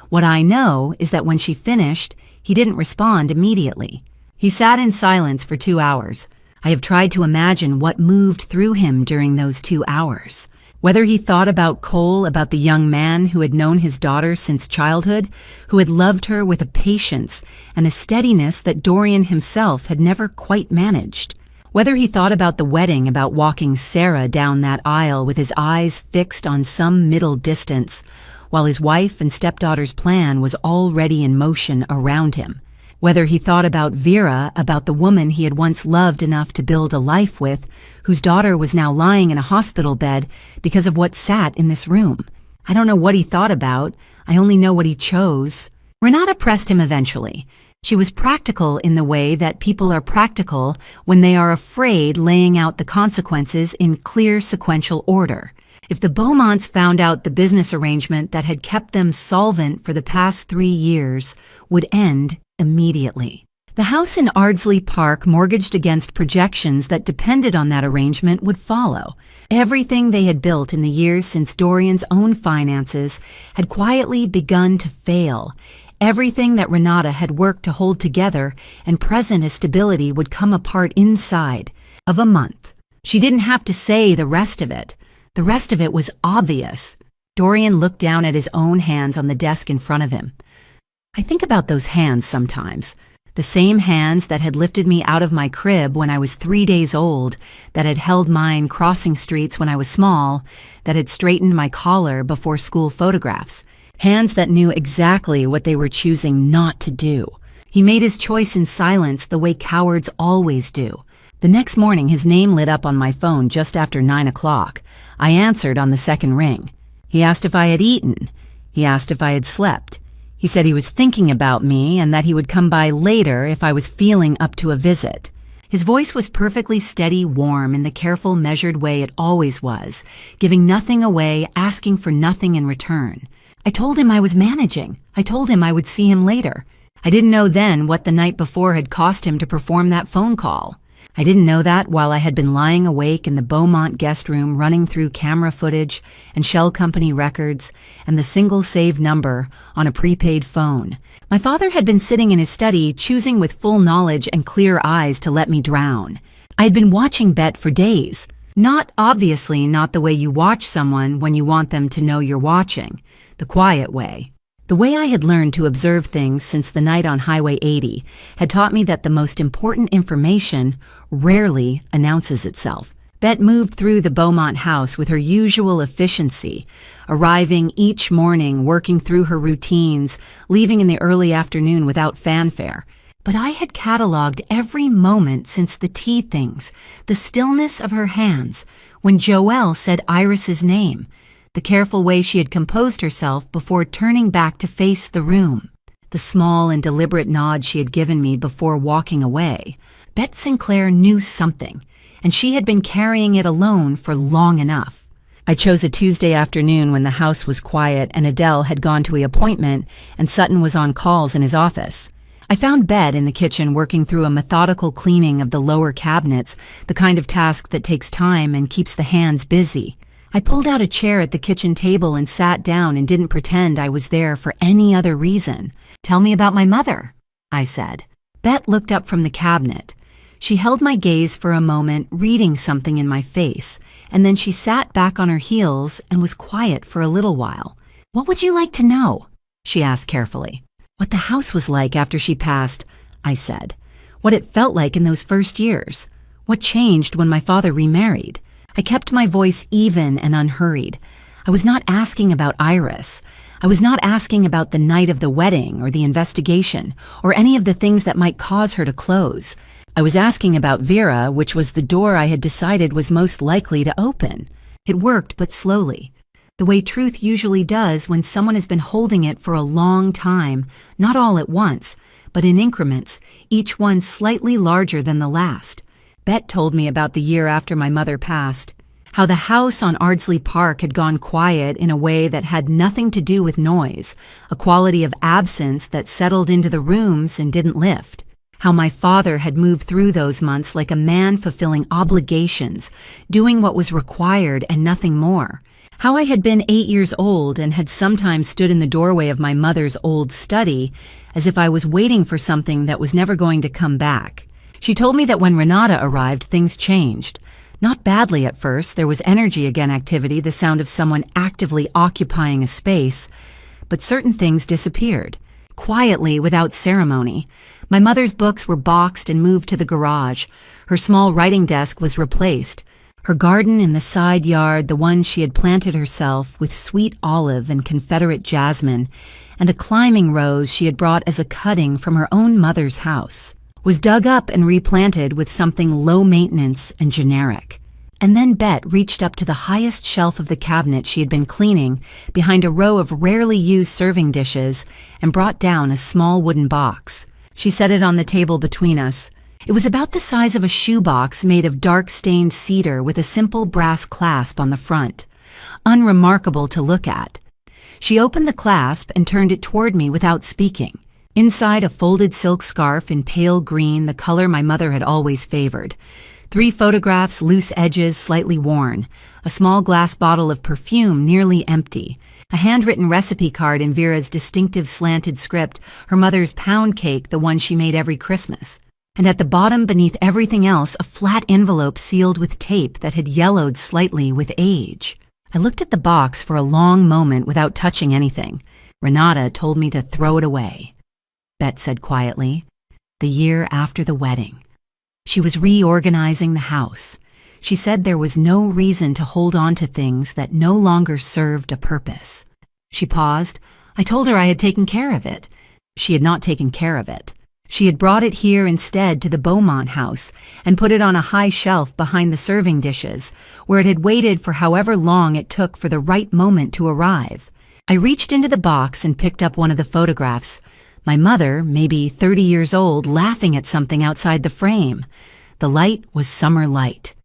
What I know is that when she finished, he didn't respond immediately. He sat in silence for 2 hours. I have tried to imagine what moved through him during those 2 hours. Whether he thought about Cole, about the young man who had known his daughter since childhood, who had loved her with a patience and a steadiness that Dorian himself had never quite managed. Whether he thought about the wedding, about walking Sarah down that aisle with his eyes fixed on some middle distance, while his wife and stepdaughter's plan was already in motion around him. Whether he thought about Vera, about the woman he had once loved enough to build a life with, whose daughter was now lying in a hospital bed because of what sat in this room. I don't know what he thought about. I only know what he chose. Renata pressed him eventually. She was practical in the way that people are practical when they are afraid, laying out the consequences in clear sequential order. If the Beaumonts found out the business arrangement that had kept them solvent for the past 3 years would end immediately. The house in Ardsley Park, mortgaged against projections that depended on that arrangement, would follow. Everything they had built in the years since Dorian's own finances had quietly begun to fail. Everything that Renata had worked to hold together and present as stability would come apart inside of a month. She didn't have to say the rest of it. The rest of it was obvious. Dorian looked down at his own hands on the desk in front of him. I think about those hands sometimes. The same hands that had lifted me out of my crib when I was 3 days old, that had held mine crossing streets when I was small, that had straightened my collar before school photographs. Hands that knew exactly what they were choosing not to do. He made his choice in silence the way cowards always do. The next morning his name lit up on my phone just after 9 o'clock. I answered on the second ring. He asked if I had eaten. He asked if I had slept. He said he was thinking about me and that he would come by later if I was feeling up to a visit. His voice was perfectly steady, warm, in the careful, measured way it always was, giving nothing away, asking for nothing in return. I told him I was managing. I told him I would see him later. I didn't know then what the night before had cost him to perform that phone call. I didn't know that while I had been lying awake in the Beaumont guest room running through camera footage and Shell Company records and the single saved number on a prepaid phone. My father had been sitting in his study, choosing with full knowledge and clear eyes to let me drown. I had been watching Bet for days. Obviously not the way you watch someone when you want them to know you're watching. The quiet way. The way I had learned to observe things since the night on Highway 80 had taught me that the most important information rarely announces itself. Bet moved through the Beaumont house with her usual efficiency, arriving each morning, working through her routines, leaving in the early afternoon without fanfare. But I had cataloged every moment since the tea things, the stillness of her hands, when Joelle said Iris's name, the careful way she had composed herself before turning back to face the room, the small and deliberate nod she had given me before walking away. Bet Sinclair knew something, and she had been carrying it alone for long enough. I chose a Tuesday afternoon when the house was quiet and Adele had gone to an appointment and Sutton was on calls in his office. I found Bet in the kitchen working through a methodical cleaning of the lower cabinets, the kind of task that takes time and keeps the hands busy. I pulled out a chair at the kitchen table and sat down and didn't pretend I was there for any other reason. "Tell me about my mother," I said. Bet looked up from the cabinet. She held my gaze for a moment, reading something in my face, and then she sat back on her heels and was quiet for a little while. "What would you like to know?" she asked carefully. "What the house was like after she passed," I said. "What it felt like in those first years. What changed when my father remarried." I kept my voice even and unhurried. I was not asking about Iris. I was not asking about the night of the wedding or the investigation or any of the things that might cause her to close. I was asking about Vera, which was the door I had decided was most likely to open. It worked, but slowly. The way truth usually does when someone has been holding it for a long time, not all at once, but in increments, each one slightly larger than the last. Bet told me about the year after my mother passed, how the house on Ardsley Park had gone quiet in a way that had nothing to do with noise, a quality of absence that settled into the rooms and didn't lift. How my father had moved through those months like a man fulfilling obligations, doing what was required and nothing more. How I had been 8 years old and had sometimes stood in the doorway of my mother's old study as if I was waiting for something that was never going to come back. She told me that when Renata arrived, things changed. Not badly at first. There was energy again, activity, the sound of someone actively occupying a space. But certain things disappeared. Quietly, without ceremony. My mother's books were boxed and moved to the garage. Her small writing desk was replaced. Her garden in the side yard, the one she had planted herself with sweet olive and Confederate jasmine, and a climbing rose she had brought as a cutting from her own mother's house, was dug up and replanted with something low maintenance and generic. And then Bet reached up to the highest shelf of the cabinet she had been cleaning behind a row of rarely used serving dishes and brought down a small wooden box. She set it on the table between us. It was about the size of a shoebox made of dark-stained cedar with a simple brass clasp on the front. Unremarkable to look at. She opened the clasp and turned it toward me without speaking. Inside, a folded silk scarf in pale green, the color my mother had always favored. 3 photographs, loose edges, slightly worn. A small glass bottle of perfume, nearly empty. A handwritten recipe card in Vera's distinctive slanted script, her mother's pound cake, the one she made every Christmas. And at the bottom, beneath everything else, a flat envelope sealed with tape that had yellowed slightly with age. I looked at the box for a long moment without touching anything. Renata told me to throw it away. Bet said quietly, "The year after the wedding." She was reorganizing the house. She said there was no reason to hold on to things that no longer served a purpose. She paused. I told her I had taken care of it. She had not taken care of it. She had brought it here instead to the Beaumont house and put it on a high shelf behind the serving dishes, where it had waited for however long it took for the right moment to arrive. I reached into the box and picked up one of the photographs. My mother, maybe 30 years old, laughing at something outside the frame. The light was summer light.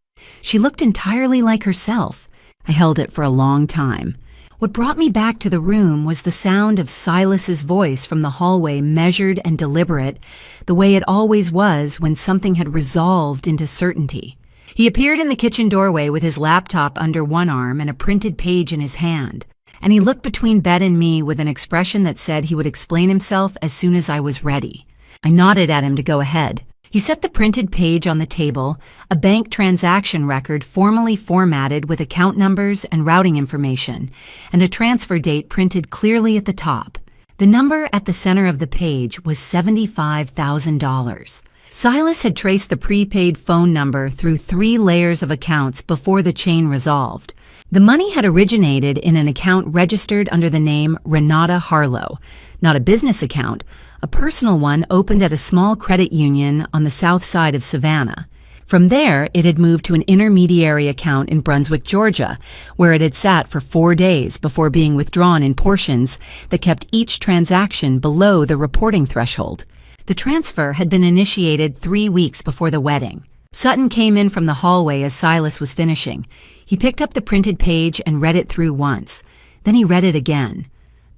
She looked entirely like herself. I held it for a long time. What brought me back to the room was the sound of Silas's voice from the hallway, measured and deliberate, the way it always was when something had resolved into certainty. He appeared in the kitchen doorway with his laptop under one arm and a printed page in his hand. And he looked between Bet and me with an expression that said he would explain himself as soon as I was ready. I nodded at him to go ahead. He set the printed page on the table, a bank transaction record formally formatted with account numbers and routing information, and a transfer date printed clearly at the top. The number at the center of the page was $75,000. Silas had traced the prepaid phone number through 3 layers of accounts before the chain resolved. The money had originated in an account registered under the name Renata Harlow, not a business account, a personal one opened at a small credit union on the south side of Savannah. From there, it had moved to an intermediary account in Brunswick, Georgia, where it had sat for 4 days before being withdrawn in portions that kept each transaction below the reporting threshold. The transfer had been initiated 3 weeks before the wedding. Sutton came in from the hallway as Silas was finishing. He picked up the printed page and read it through once. Then he read it again.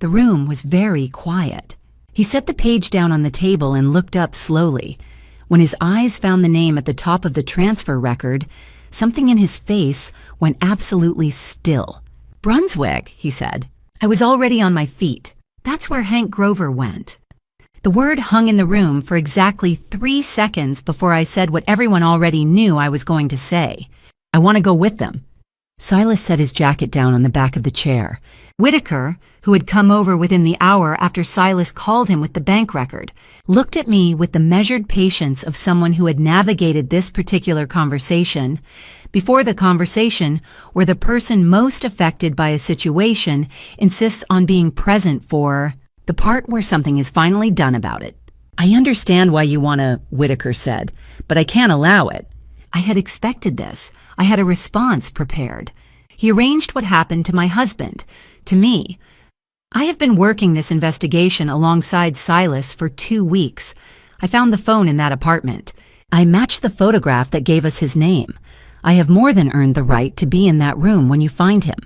The room was very quiet. He set the page down on the table and looked up slowly. When his eyes found the name at the top of the transfer record, something in his face went absolutely still. "Brunswick," he said. I was already on my feet. That's where Hank Grover went. The word hung in the room for exactly 3 seconds before I said what everyone already knew I was going to say. "I want to go with them." Silas set his jacket down on the back of the chair. Whitaker, who had come over within the hour after Silas called him with the bank record, looked at me with the measured patience of someone who had navigated this particular conversation before the conversation where the person most affected by a situation insists on being present for the part where something is finally done about it. "I understand why you want to," Whitaker said, "but I can't allow it." I had expected this. I had a response prepared. He arranged what happened to my husband, to me. I have been working this investigation alongside Silas for 2 weeks. I found the phone in that apartment. I matched the photograph that gave us his name. I have more than earned the right to be in that room when you find him.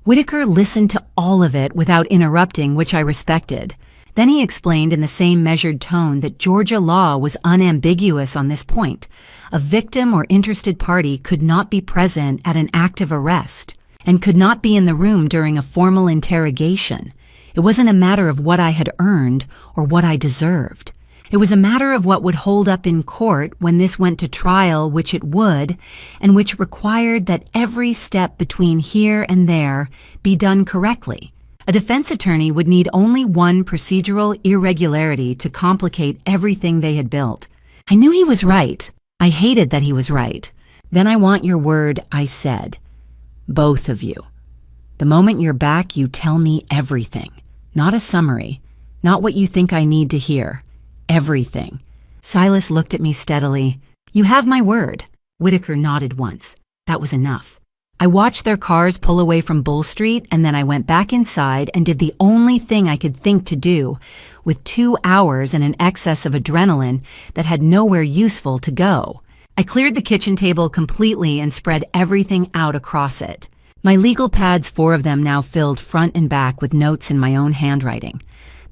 Whitaker listened to all of it without interrupting, which I respected. Then he explained in the same measured tone that Georgia law was unambiguous on this point. A victim or interested party could not be present at an active arrest and could not be in the room during a formal interrogation. It wasn't a matter of what I had earned or what I deserved. It was a matter of what would hold up in court when this went to trial, which it would, and which required that every step between here and there be done correctly. A defense attorney would need only one procedural irregularity to complicate everything they had built. I knew he was right. I hated that he was right. "Then I want your word," I said. "Both of you. The moment you're back, you tell me everything. Not a summary. Not what you think I need to hear. Everything." Silas looked at me steadily. "You have my word." Whitaker nodded once. That was enough. I watched their cars pull away from Bull Street, and then I went back inside and did the only thing I could think to do, with 2 hours and an excess of adrenaline that had nowhere useful to go. I cleared the kitchen table completely and spread everything out across it. My legal pads, 4 of them now filled front and back with notes in my own handwriting.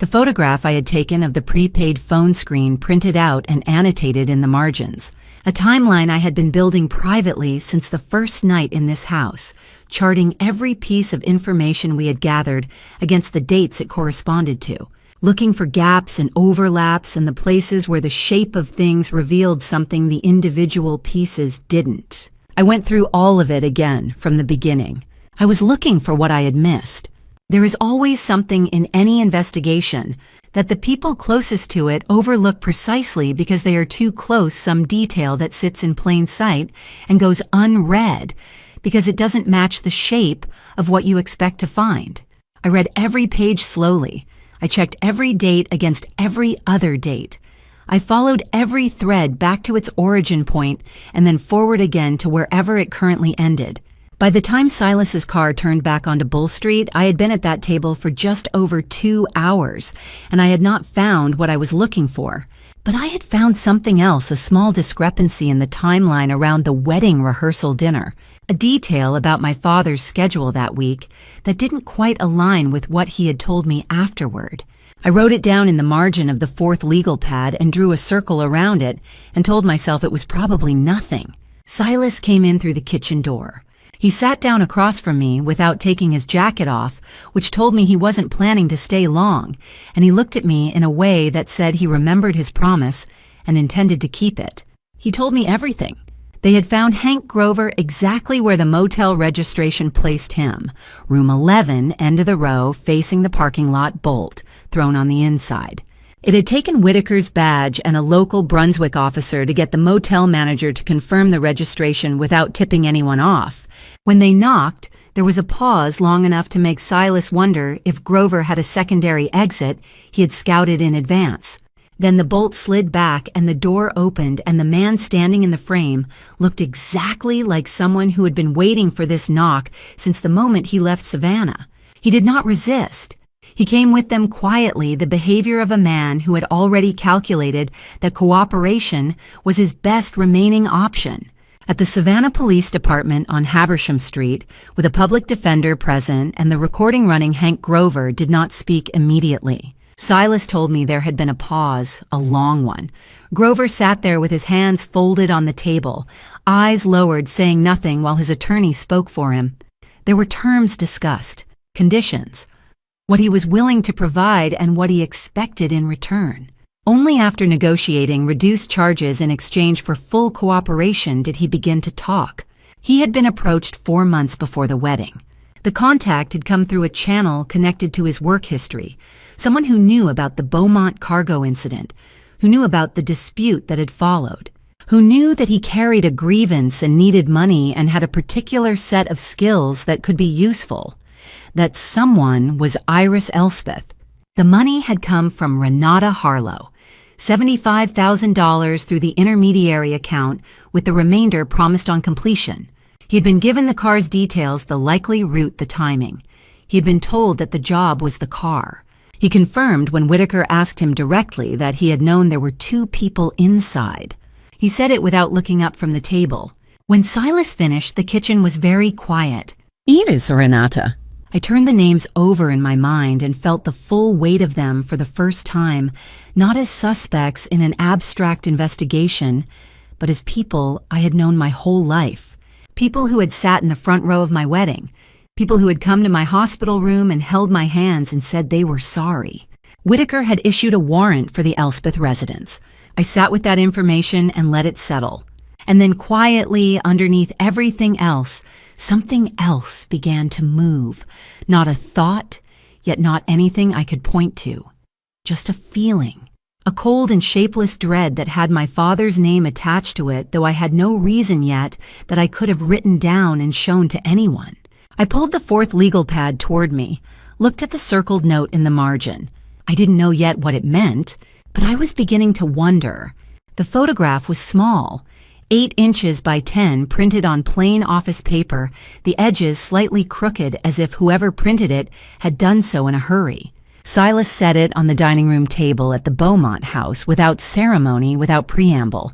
The photograph I had taken of the prepaid phone screen printed out and annotated in the margins. A timeline I had been building privately since the first night in this house, charting every piece of information we had gathered against the dates it corresponded to, looking for gaps and overlaps and the places where the shape of things revealed something the individual pieces didn't. I went through all of it again from the beginning. I was looking for what I had missed. There is always something in any investigation that the people closest to it overlook precisely because they are too close, some detail that sits in plain sight and goes unread because it doesn't match the shape of what you expect to find. I read every page slowly. I checked every date against every other date. I followed every thread back to its origin point and then forward again to wherever it currently ended. By the time Silas's car turned back onto Bull Street, I had been at that table for just over 2 hours, and I had not found what I was looking for. But I had found something else, a small discrepancy in the timeline around the wedding rehearsal dinner, a detail about my father's schedule that week that didn't quite align with what he had told me afterward. I wrote it down in the margin of the fourth legal pad and drew a circle around it and told myself it was probably nothing. Silas came in through the kitchen door. He sat down across from me without taking his jacket off, which told me he wasn't planning to stay long, and he looked at me in a way that said he remembered his promise and intended to keep it. He told me everything. They had found Hank Grover exactly where the motel registration placed him, room 11, end of the row, facing the parking lot, bolt, thrown on the inside. It had taken Whitaker's badge and a local Brunswick officer to get the motel manager to confirm the registration without tipping anyone off. When they knocked, there was a pause long enough to make Silas wonder if Grover had a secondary exit he had scouted in advance. Then the bolt slid back and the door opened, and the man standing in the frame looked exactly like someone who had been waiting for this knock since the moment he left Savannah. He did not resist. He came with them quietly, the behavior of a man who had already calculated that cooperation was his best remaining option. At the Savannah Police Department on Habersham Street, with a public defender present and the recording running, Hank Grover did not speak immediately. Silas told me there had been a pause, a long one. Grover sat there with his hands folded on the table, eyes lowered, saying nothing while his attorney spoke for him. There were terms discussed, conditions, what he was willing to provide and what he expected in return. Only after negotiating reduced charges in exchange for full cooperation did he begin to talk. He had been approached 4 months before the wedding. The contact had come through a channel connected to his work history, someone who knew about the Beaumont cargo incident, who knew about the dispute that had followed, who knew that he carried a grievance and needed money and had a particular set of skills that could be useful. That someone was Iris Elspeth. The money had come from Renata Harlow, $75,000 through the intermediary account, with the remainder promised on completion. He had been given the car's details, the likely route, the timing. He had been told that the job was the car. He confirmed when Whitaker asked him directly that he had known there were 2 people inside. He said it without looking up from the table. When Silas finished, the kitchen was very quiet. Iris or Renata? I turned the names over in my mind and felt the full weight of them for the first time, not as suspects in an abstract investigation, but as people I had known my whole life. People who had sat in the front row of my wedding. People who had come to my hospital room and held my hands and said they were sorry. Whitaker had issued a warrant for the Elspeth residence. I sat with that information and let it settle. And then quietly, underneath everything else, something else began to move. Not a thought, yet not anything I could point to. Just a feeling. A cold and shapeless dread that had my father's name attached to it, though I had no reason yet that I could have written down and shown to anyone. I pulled the fourth legal pad toward me, looked at the circled note in the margin. I didn't know yet what it meant, but I was beginning to wonder. The photograph was small, 8 inches by 10, printed on plain office paper, the edges slightly crooked as if whoever printed it had done so in a hurry. Silas set it on the dining room table at the Beaumont house without ceremony, without preamble.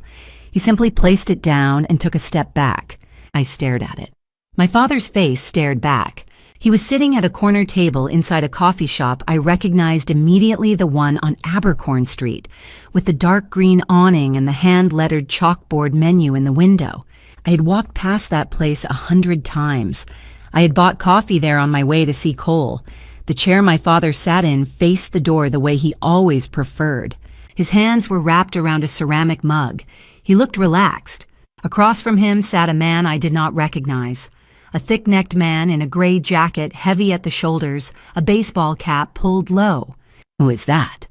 He simply placed it down and took a step back. I stared at it. My father's face stared back. He was sitting at a corner table inside a coffee shop I recognized immediately, the one on Abercorn Street, with the dark green awning and the hand-lettered chalkboard menu in the window. I had walked past that place 100 times. I had bought coffee there on my way to see Cole. The chair my father sat in faced the door the way he always preferred. His hands were wrapped around a ceramic mug. He looked relaxed. Across from him sat a man I did not recognize. A thick-necked man in a gray jacket, heavy at the shoulders, a baseball cap pulled low. "Who is that?"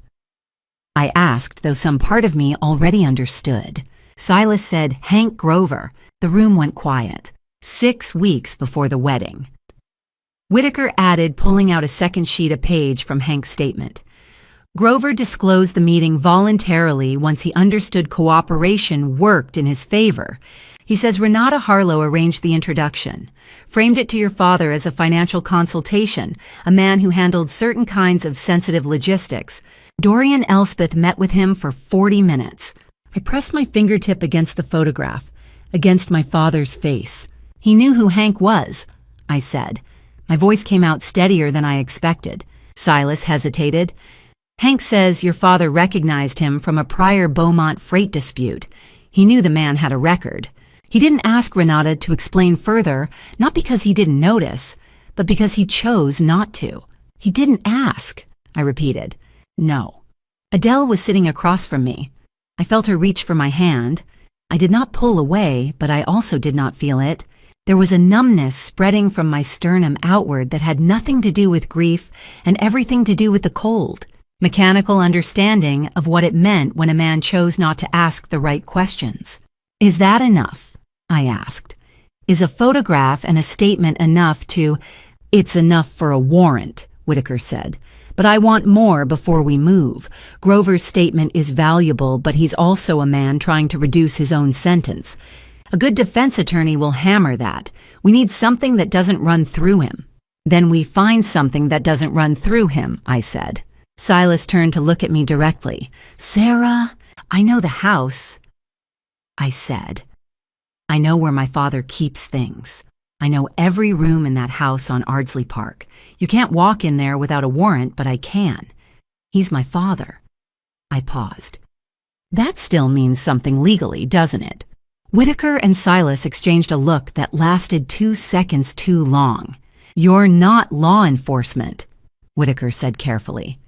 I asked, though some part of me already understood. Silas said, "Hank Grover." The room went quiet. 6 weeks before the wedding. Whitaker added, pulling out a second sheet of page from Hank's statement. Grover disclosed the meeting voluntarily once he understood cooperation worked in his favor. He says Renata Harlow arranged the introduction, framed it to your father as a financial consultation, a man who handled certain kinds of sensitive logistics. Dorian Elspeth met with him for 40 minutes. I pressed my fingertip against the photograph, against my father's face. He knew who Hank was, I said. My voice came out steadier than I expected. Silas hesitated. Hank says your father recognized him from a prior Beaumont freight dispute. He knew the man had a record. He didn't ask Renata to explain further, not because he didn't notice, but because he chose not to. He didn't ask, I repeated. No. Adele was sitting across from me. I felt her reach for my hand. I did not pull away, but I also did not feel it. There was a numbness spreading from my sternum outward that had nothing to do with grief and everything to do with the cold, mechanical understanding of what it meant when a man chose not to ask the right questions. Is that enough? I asked. Is a photograph and a statement enough to— It's enough for a warrant, Whitaker said. But I want more before we move. Grover's statement is valuable, but he's also a man trying to reduce his own sentence. A good defense attorney will hammer that. We need something that doesn't run through him. Then we find something that doesn't run through him, I said. Silas turned to look at me directly. Sarah, I know the house, I said. I know where my father keeps things. I know every room in that house on Ardsley Park. You can't walk in there without a warrant, but I can. He's my father. I paused. That still means something legally, doesn't it? Whitaker and Silas exchanged a look that lasted 2 seconds too long. You're not law enforcement, Whitaker said carefully.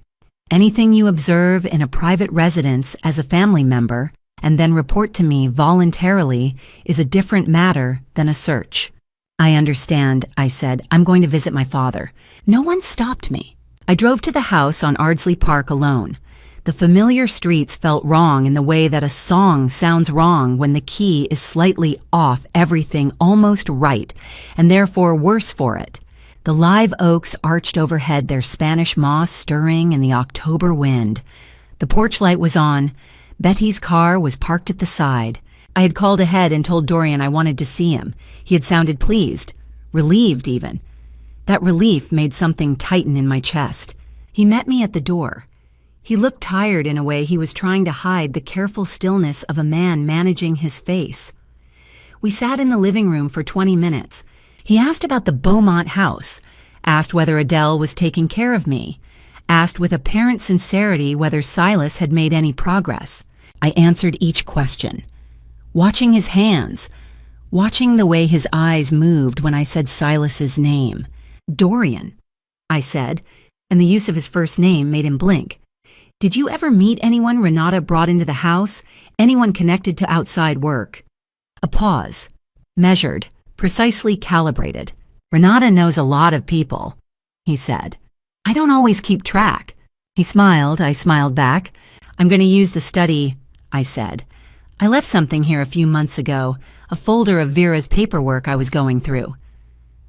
Anything you observe in a private residence as a family member and then report to me voluntarily is a different matter than a search. I understand, I said. I'm going to visit my father. No one stopped me. I drove to the house on Ardsley Park alone. The familiar streets felt wrong in the way that a song sounds wrong when the key is slightly off everything almost right, and therefore worse for it. The live oaks arched overhead, their Spanish moss stirring in the October wind. The porch light was on. Betty's car was parked at the side. I had called ahead and told Dorian I wanted to see him. He had sounded pleased, relieved even. That relief made something tighten in my chest. He met me at the door. He looked tired in a way he was trying to hide the careful stillness of a man managing his face. We sat in the living room for 20 minutes. He asked about the Beaumont house, asked whether Adele was taking care of me, asked with apparent sincerity whether Silas had made any progress. I answered each question, watching his hands, watching the way his eyes moved when I said Silas's name. Dorian, I said, and the use of his first name made him blink. Did you ever meet anyone Renata brought into the house? Anyone connected to outside work? A pause, measured, precisely calibrated. Renata knows a lot of people, he said. I don't always keep track. He smiled, I smiled back. I'm going to use the study, I said. I left something here a few months ago, a folder of Vera's paperwork I was going through.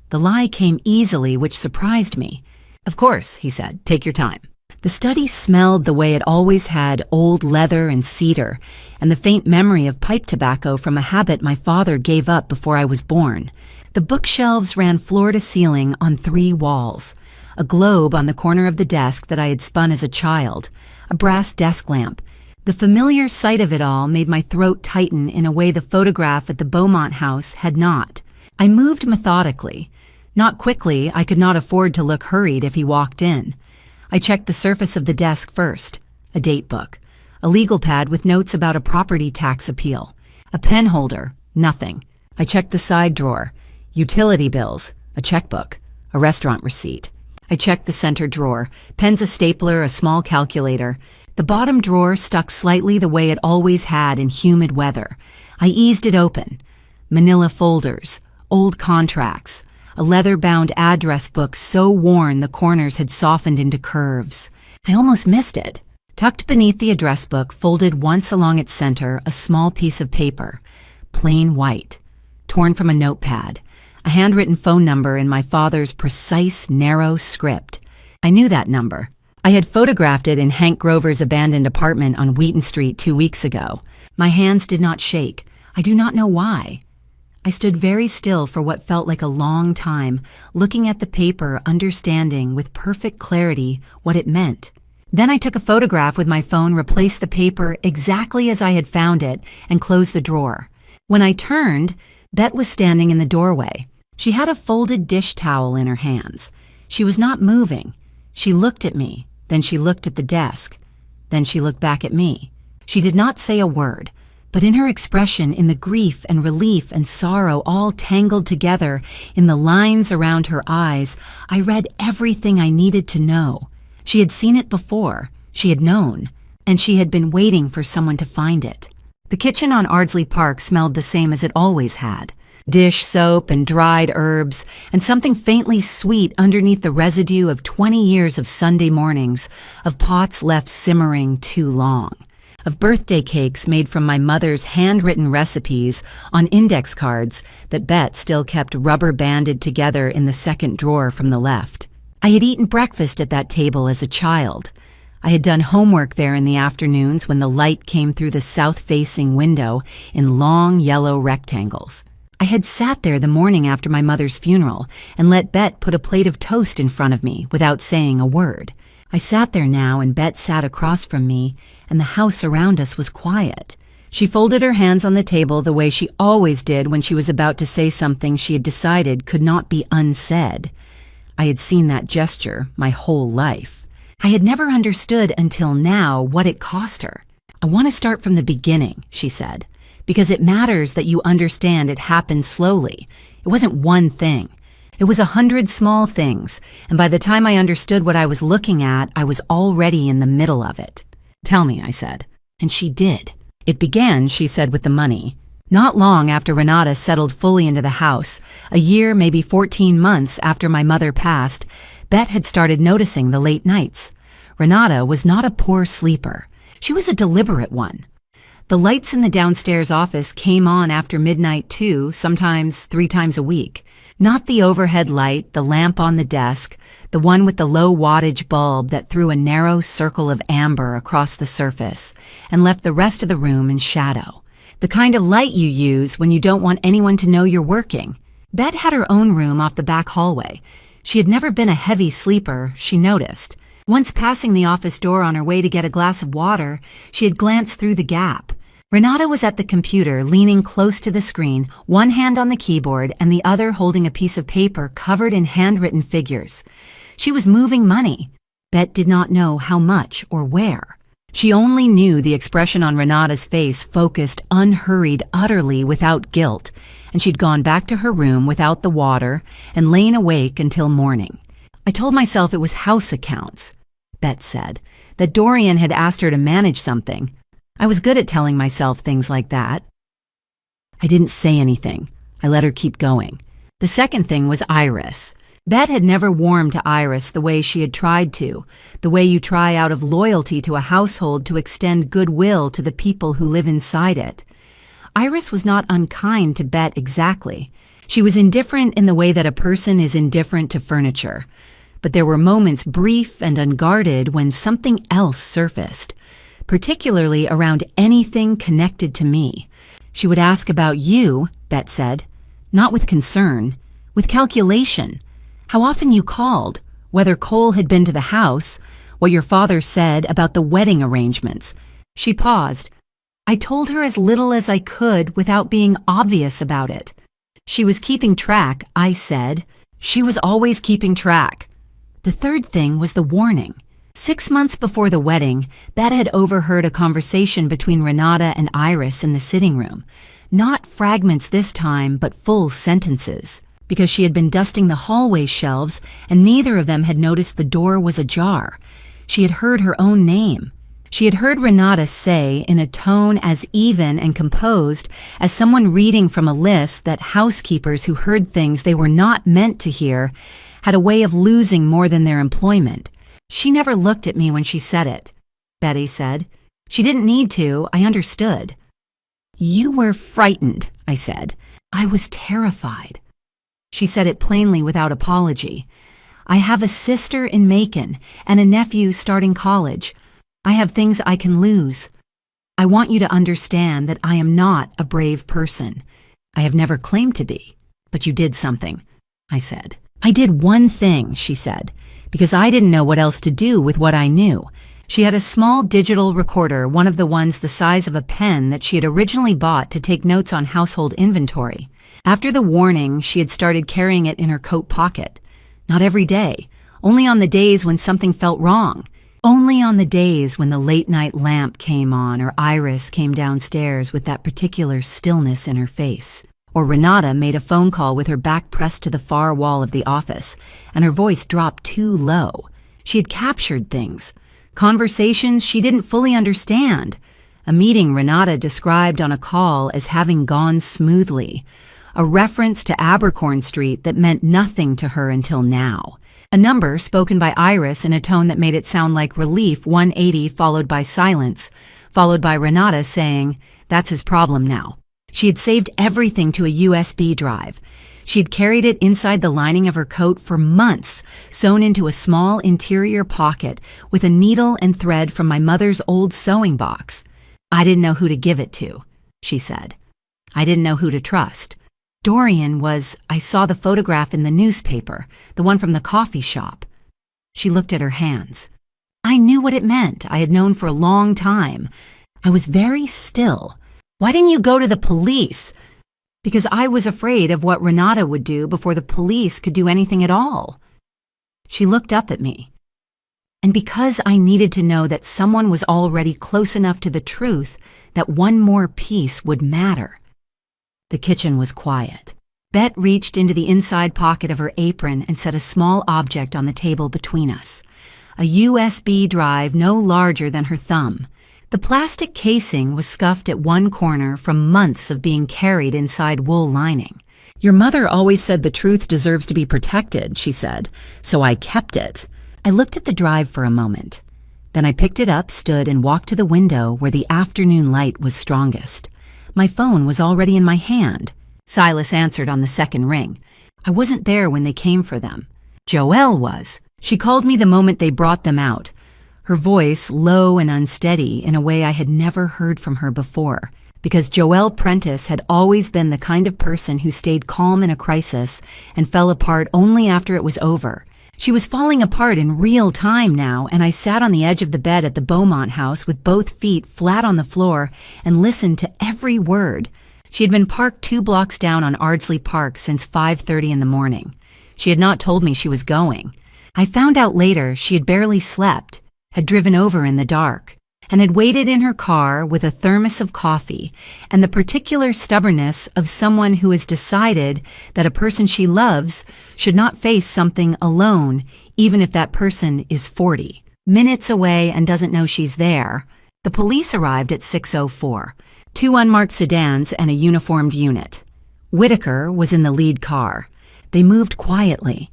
The lie came easily, which surprised me. Of course, he said, take your time. The study smelled the way it always had, old leather and cedar, and the faint memory of pipe tobacco from a habit my father gave up before I was born. The bookshelves ran floor to ceiling on 3 walls. A globe on the corner of the desk that I had spun as a child, a brass desk lamp. The familiar sight of it all made my throat tighten in a way the photograph at the Beaumont house had not. I moved methodically, Not quickly. I could not afford to look hurried if he walked in. I checked the surface of the desk first. A date book. A legal pad with notes about a property tax appeal. A pen holder. Nothing. I checked the side drawer. Utility bills. A checkbook. A restaurant receipt. I checked the center drawer. Pens, a stapler, a small calculator. The bottom drawer stuck slightly the way it always had in humid weather. I eased it open. Manila folders. Old contracts. A leather-bound address book so worn the corners had softened into curves. I almost missed it. Tucked beneath the address book, folded once along its center, a small piece of paper. Plain white. Torn from a notepad. A handwritten phone number in my father's precise, narrow script. I knew that number. I had photographed it in Hank Grover's abandoned apartment on Wheaton Street 2 weeks ago. My hands did not shake. I do not know why. I stood very still for what felt like a long time, looking at the paper, understanding with perfect clarity what it meant. Then I took a photograph with my phone, replaced the paper exactly as I had found it, and closed the drawer. When I turned, Bet was standing in the doorway. She had a folded dish towel in her hands. She was not moving. She looked at me, then she looked at the desk. Then she looked back at me. She did not say a word, but in her expression, in the grief and relief and sorrow all tangled together, in the lines around her eyes, I read everything I needed to know. She had seen it before, she had known, and she had been waiting for someone to find it. The kitchen on Ardsley Park smelled the same as it always had. Dish soap and dried herbs, and something faintly sweet underneath the residue of 20 years of Sunday mornings, of pots left simmering too long, of birthday cakes made from my mother's handwritten recipes on index cards that Bet still kept rubber-banded together in the second drawer from the left. I had eaten breakfast at that table as a child. I had done homework there in the afternoons when the light came through the south-facing window in long yellow rectangles. I had sat there the morning after my mother's funeral and let Bet put a plate of toast in front of me without saying a word. I sat there now and Bet sat across from me, and the house around us was quiet. She folded her hands on the table the way she always did when she was about to say something she had decided could not be unsaid. I had seen that gesture my whole life. I had never understood until now what it cost her. "I want to start from the beginning," she said, "because it matters that you understand it happened slowly. It wasn't one thing. It was 100 small things, and by the time I understood what I was looking at, I was already in the middle of it." "Tell me," I said. And she did. "It began," she said, "with the money. Not long after Renata settled fully into the house, a year, maybe 14 months after my mother passed, Bet had started noticing the late nights. Renata was not a poor sleeper. She was a deliberate one. The lights in the downstairs office came on after midnight 2, sometimes 3 times a week. Not the overhead light, the lamp on the desk, the one with the low wattage bulb that threw a narrow circle of amber across the surface and left the rest of the room in shadow. The kind of light you use when you don't want anyone to know you're working. Bet had her own room off the back hallway. She had never been a heavy sleeper, she noticed. Once passing the office door on her way to get a glass of water, she had glanced through the gap. Renata was at the computer, leaning close to the screen, one hand on the keyboard and the other holding a piece of paper covered in handwritten figures. She was moving money. Bet did not know how much or where. She only knew the expression on Renata's face, focused, unhurried, utterly without guilt, and she'd gone back to her room without the water and lain awake until morning. I told myself it was house accounts, Bet said, that Dorian had asked her to manage something. I was good at telling myself things like that. I didn't say anything. I let her keep going. The second thing was Iris. Bet had never warmed to Iris the way she had tried to, the way you try out of loyalty to a household to extend goodwill to the people who live inside it. Iris was not unkind to Bet exactly. She was indifferent in the way that a person is indifferent to furniture. But there were moments, brief and unguarded, when something else surfaced, particularly around anything connected to me. She would ask about you, Bet said, not with concern, with calculation. How often you called, whether Cole had been to the house, what your father said about the wedding arrangements. She paused. I told her as little as I could without being obvious about it. She was keeping track, I said. She was always keeping track. The third thing was the warning. 6 months before the wedding, Bet had overheard a conversation between Renata and Iris in the sitting room. Not fragments this time, but full sentences. Because she had been dusting the hallway shelves, and neither of them had noticed the door was ajar. She had heard her own name. She had heard Renata say, in a tone as even and composed as someone reading from a list, that housekeepers who heard things they were not meant to hear had a way of losing more than their employment. "She never looked at me when she said it," Betty said. "She didn't need to. I understood." "You were frightened," I said. "I was terrified." She said it plainly without apology. "I have a sister in Macon and a nephew starting college. I have things I can lose. I want you to understand that I am not a brave person. I have never claimed to be, but you did something," I said. "I did one thing," she said, "because I didn't know what else to do with what I knew." She had a small digital recorder, one of the ones the size of a pen that she had originally bought to take notes on household inventory. After the warning, she had started carrying it in her coat pocket. Not every day, only on the days when something felt wrong. Only on the days when the late-night lamp came on or Iris came downstairs with that particular stillness in her face. Or Renata made a phone call with her back pressed to the far wall of the office, and her voice dropped too low. She had captured things. Conversations she didn't fully understand. A meeting Renata described on a call as having gone smoothly. A reference to Abercorn Street that meant nothing to her until now. A number spoken by Iris in a tone that made it sound like relief 180 followed by silence, followed by Renata saying, "That's his problem now." She had saved everything to a USB drive. She had carried it inside the lining of her coat for months, sewn into a small interior pocket with a needle and thread from my mother's old sewing box. "I didn't know who to give it to," she said. "I didn't know who to trust. Dorian was, I saw the photograph in the newspaper, the one from the coffee shop." She looked at her hands. I knew what it meant. I had known for a long time. I was very still. "Why didn't you go to the police?" "Because I was afraid of what Renata would do before the police could do anything at all." She looked up at me. "And because I needed to know that someone was already close enough to the truth that one more piece would matter." The kitchen was quiet. Bet reached into the inside pocket of her apron and set a small object on the table between us. A USB drive no larger than her thumb. The plastic casing was scuffed at one corner from months of being carried inside wool lining. "Your mother always said the truth deserves to be protected," she said, "so I kept it." I looked at the drive for a moment. Then I picked it up, stood, and walked to the window where the afternoon light was strongest. My phone was already in my hand. Silas answered on the second ring. I wasn't there when they came for them. Joelle was. She called me the moment they brought them out. Her voice low and unsteady in a way I had never heard from her before, because Joelle Prentice had always been the kind of person who stayed calm in a crisis and fell apart only after it was over. She was falling apart in real time now, and I sat on the edge of the bed at the Beaumont house with both feet flat on the floor and listened to every word. She had been parked 2 blocks down on Ardsley Park since 5:30 in the morning. She had not told me she was going. I found out later she had barely slept, had driven over in the dark, and had waited in her car with a thermos of coffee and the particular stubbornness of someone who has decided that a person she loves should not face something alone, even if that person is 40 minutes away and doesn't know she's there. The police arrived at 6:04, 2 unmarked sedans and a uniformed unit. Whitaker was in the lead car. They moved quietly.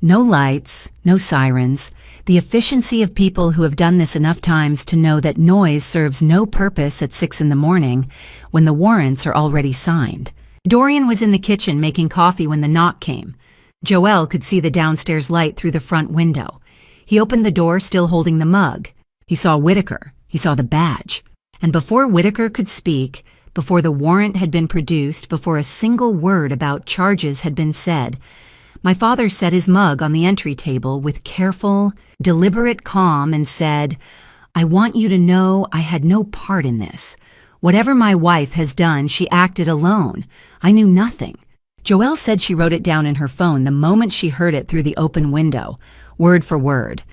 No lights, no sirens, the efficiency of people who have done this enough times to know that noise serves no purpose at 6 in the morning when the warrants are already signed. Dorian was in the kitchen making coffee when the knock came. Joelle could see the downstairs light through the front window. He opened the door still holding the mug. He saw Whitaker. He saw the badge. And before Whitaker could speak, before the warrant had been produced, before a single word about charges had been said, my father set his mug on the entry table with careful, deliberate calm and said, "I want you to know I had no part in this. Whatever my wife has done, she acted alone. I knew nothing. Joelle said she wrote it down in her phone the moment she heard it through the open window, word for word.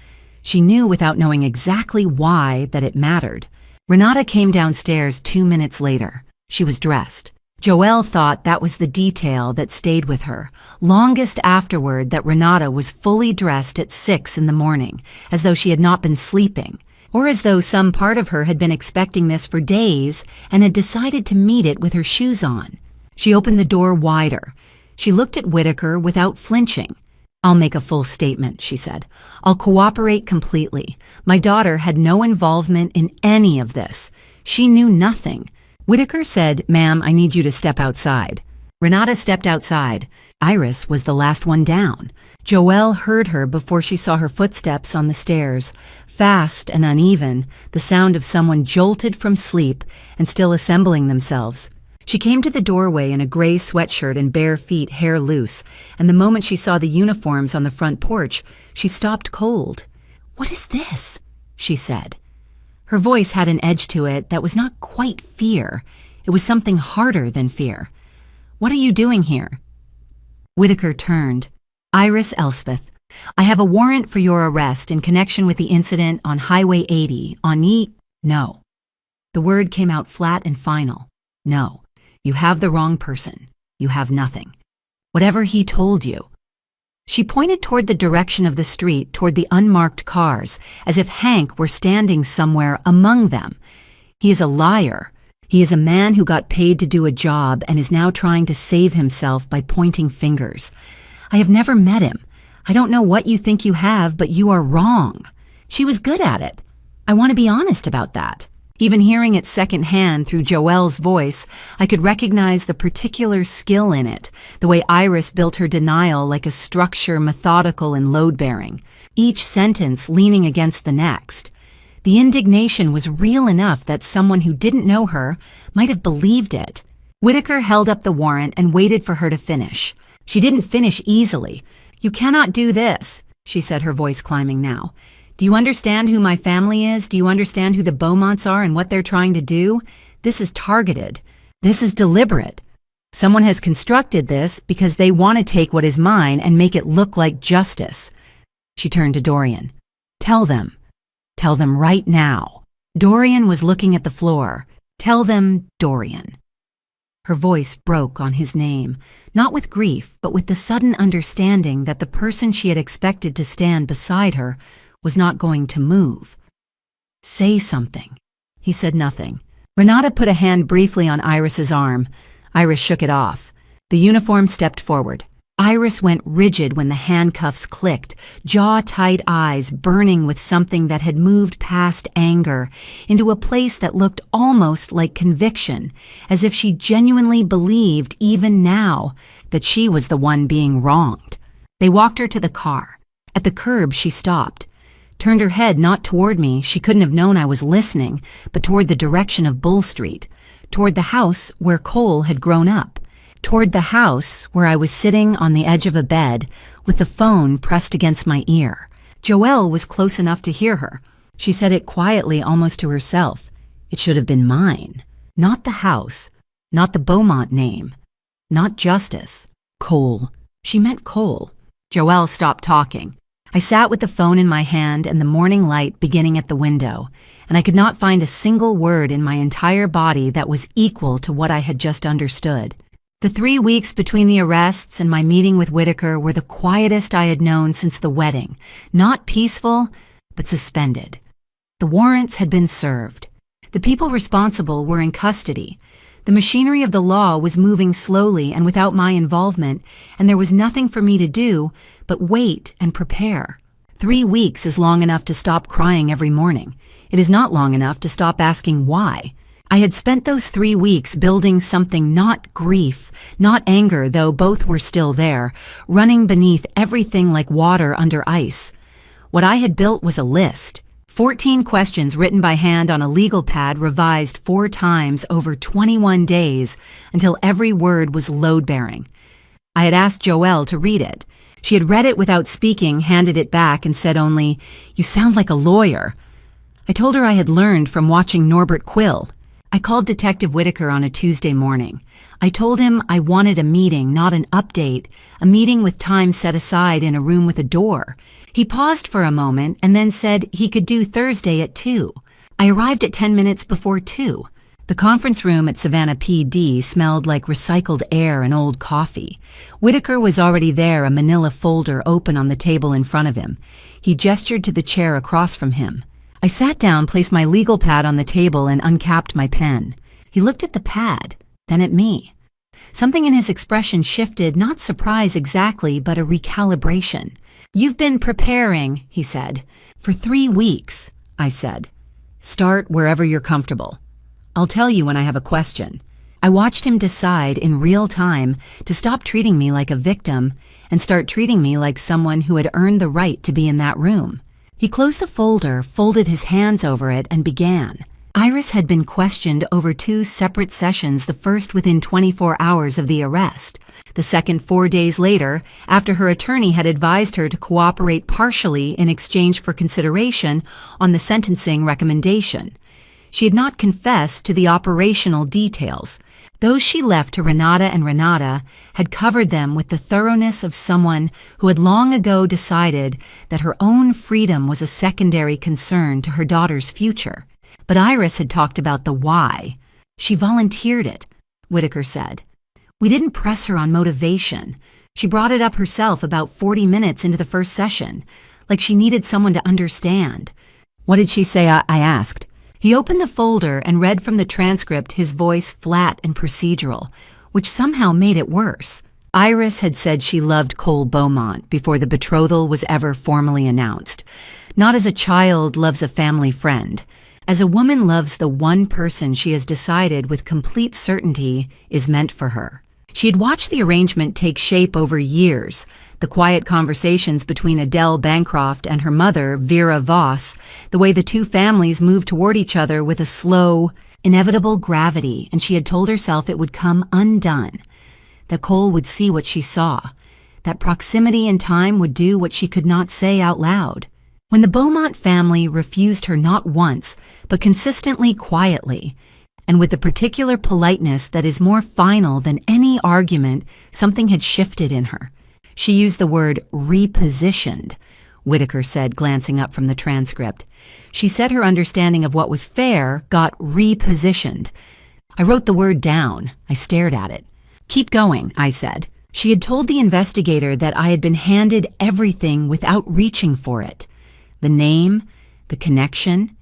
She knew without knowing exactly why that it mattered. Renata came downstairs 2 minutes later. She was dressed. Joelle thought that was the detail that stayed with her, longest afterward that Renata was fully dressed at 6 in the morning, as though she had not been sleeping, or as though some part of her had been expecting this for days and had decided to meet it with her shoes on. She opened the door wider. She looked at Whitaker without flinching. "I'll make a full statement," she said. "I'll cooperate completely. My daughter had no involvement in any of this. She knew nothing." Whitaker said, "Ma'am, I need you to step outside." Renata stepped outside. Iris was the last one down. Joelle heard her before she saw her footsteps on the stairs, fast and uneven, the sound of someone jolted from sleep and still assembling themselves. She came to the doorway in a gray sweatshirt and bare feet, hair loose, and the moment she saw the uniforms on the front porch, she stopped cold. "What is this?" she said. Her voice had an edge to it that was not quite fear. It was something harder than fear. "What are you doing here?" Whitaker turned. "Iris Elspeth, I have a warrant for your arrest in connection with the incident on Highway 80 on No." The word came out flat and final. "No. You have the wrong person. You have nothing. Whatever he told you." She pointed toward the direction of the street, toward the unmarked cars, as if Hank were standing somewhere among them. "He is a liar. He is a man who got paid to do a job and is now trying to save himself by pointing fingers. I have never met him. I don't know what you think you have, but you are wrong. She was good at it. I want to be honest about that." Even hearing it secondhand through Joelle's voice, I could recognize the particular skill in it, the way Iris built her denial like a structure methodical and load-bearing, each sentence leaning against the next. The indignation was real enough that someone who didn't know her might have believed it. Whitaker held up the warrant and waited for her to finish. She didn't finish easily. "You cannot do this," she said, her voice climbing now. "Do you understand who my family is? Do you understand who the Beaumonts are and what they're trying to do? This is targeted. This is deliberate. Someone has constructed this because they want to take what is mine and make it look like justice." She turned to Dorian. "Tell them. Tell them right now." Dorian was looking at the floor. "Tell them, Dorian." Her voice broke on his name, not with grief, but with the sudden understanding that the person she had expected to stand beside her was not going to move. "Say something." He said nothing. Renata put a hand briefly on Iris's arm. Iris shook it off. The uniform stepped forward. Iris went rigid when the handcuffs clicked, jaw-tight eyes burning with something that had moved past anger into a place that looked almost like conviction, as if she genuinely believed, even now, that she was the one being wronged. They walked her to the car. At the curb, she stopped. Turned her head not toward me, she couldn't have known I was listening, but toward the direction of Bull Street, toward the house where Cole had grown up, toward the house where I was sitting on the edge of a bed with the phone pressed against my ear. Joelle was close enough to hear her. She said it quietly, almost to herself. It should have been mine. Not the house, not the Beaumont name, not justice. Cole. She meant Cole. Joelle stopped talking. I sat with the phone in my hand and the morning light beginning at the window, and I could not find a single word in my entire body that was equal to what I had just understood. The 3 weeks between the arrests and my meeting with Whitaker were the quietest I had known since the wedding, not peaceful, but suspended. The warrants had been served. The people responsible were in custody. The machinery of the law was moving slowly and without my involvement, and there was nothing for me to do but wait and prepare. 3 weeks is long enough to stop crying every morning. It is not long enough to stop asking why. I had spent those 3 weeks building something not grief, not anger, though both were still there, running beneath everything like water under ice. What I had built was a list. 14 questions written by hand on a legal pad, revised 4 times over 21 days until every word was load-bearing. I had asked Joelle to read it. She had read it without speaking, handed it back, and said only, "You sound like a lawyer." I told her I had learned from watching Norbert Quill. I called Detective Whitaker on a Tuesday morning. I told him I wanted a meeting, not an update, a meeting with time set aside in a room with a door. He paused for a moment and then said he could do Thursday at 2. I arrived at 10 minutes before 2. The conference room at Savannah PD smelled like recycled air and old coffee. Whitaker was already there, a manila folder open on the table in front of him. He gestured to the chair across from him. I sat down, placed my legal pad on the table, and uncapped my pen. He looked at the pad, then at me. Something in his expression shifted, not surprise exactly, but a recalibration. "You've been preparing," he said. "For 3 weeks," I said. "Start wherever you're comfortable. I'll tell you when I have a question." I watched him decide in real time to stop treating me like a victim and start treating me like someone who had earned the right to be in that room. He closed the folder, folded his hands over it, and began. Iris had been questioned over 2 separate sessions, the first within 24 hours of the arrest, the second 4 days later, after her attorney had advised her to cooperate partially in exchange for consideration on the sentencing recommendation. She had not confessed to the operational details. Those she left to Renata, and Renata had covered them with the thoroughness of someone who had long ago decided that her own freedom was a secondary concern to her daughter's future. But Iris had talked about the why. She volunteered it, Whitaker said. We didn't press her on motivation. She brought it up herself about 40 minutes into the first session, like she needed someone to understand. "What did she say?" I asked. He opened the folder and read from the transcript, his voice flat and procedural, which somehow made it worse. Iris had said she loved Cole Beaumont before the betrothal was ever formally announced. Not as a child loves a family friend. As a woman loves the one person she has decided with complete certainty is meant for her. She had watched the arrangement take shape over years, the quiet conversations between Adele Bancroft and her mother, Vera Voss, the way the two families moved toward each other with a slow, inevitable gravity, and she had told herself it would come undone, that Cole would see what she saw, that proximity and time would do what she could not say out loud. When the Beaumont family refused her not once, but consistently quietly, and with the particular politeness that is more final than any argument, something had shifted in her. She used the word repositioned, Whitaker said, glancing up from the transcript. She said her understanding of what was fair got repositioned. I wrote the word down. I stared at it. "Keep going," I said. She had told the investigator that I had been handed everything without reaching for it. The name, the connection,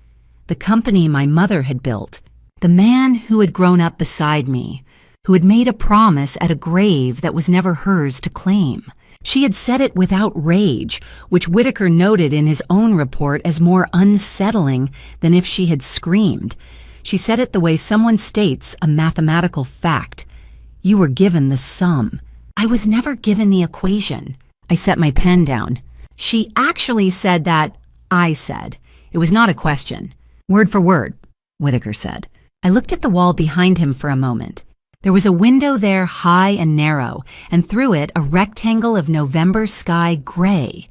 the company my mother had built. The man who had grown up beside me, who had made a promise at a grave that was never hers to claim. She had said it without rage, which Whitaker noted in his own report as more unsettling than if she had screamed. She said it the way someone states a mathematical fact. You were given the sum. I was never given the equation. I set my pen down. She actually said that, I said. It was not a question. Word for word, Whitaker said. I looked at the wall behind him for a moment. There was a window there, high and narrow, and through it a rectangle of November sky gray,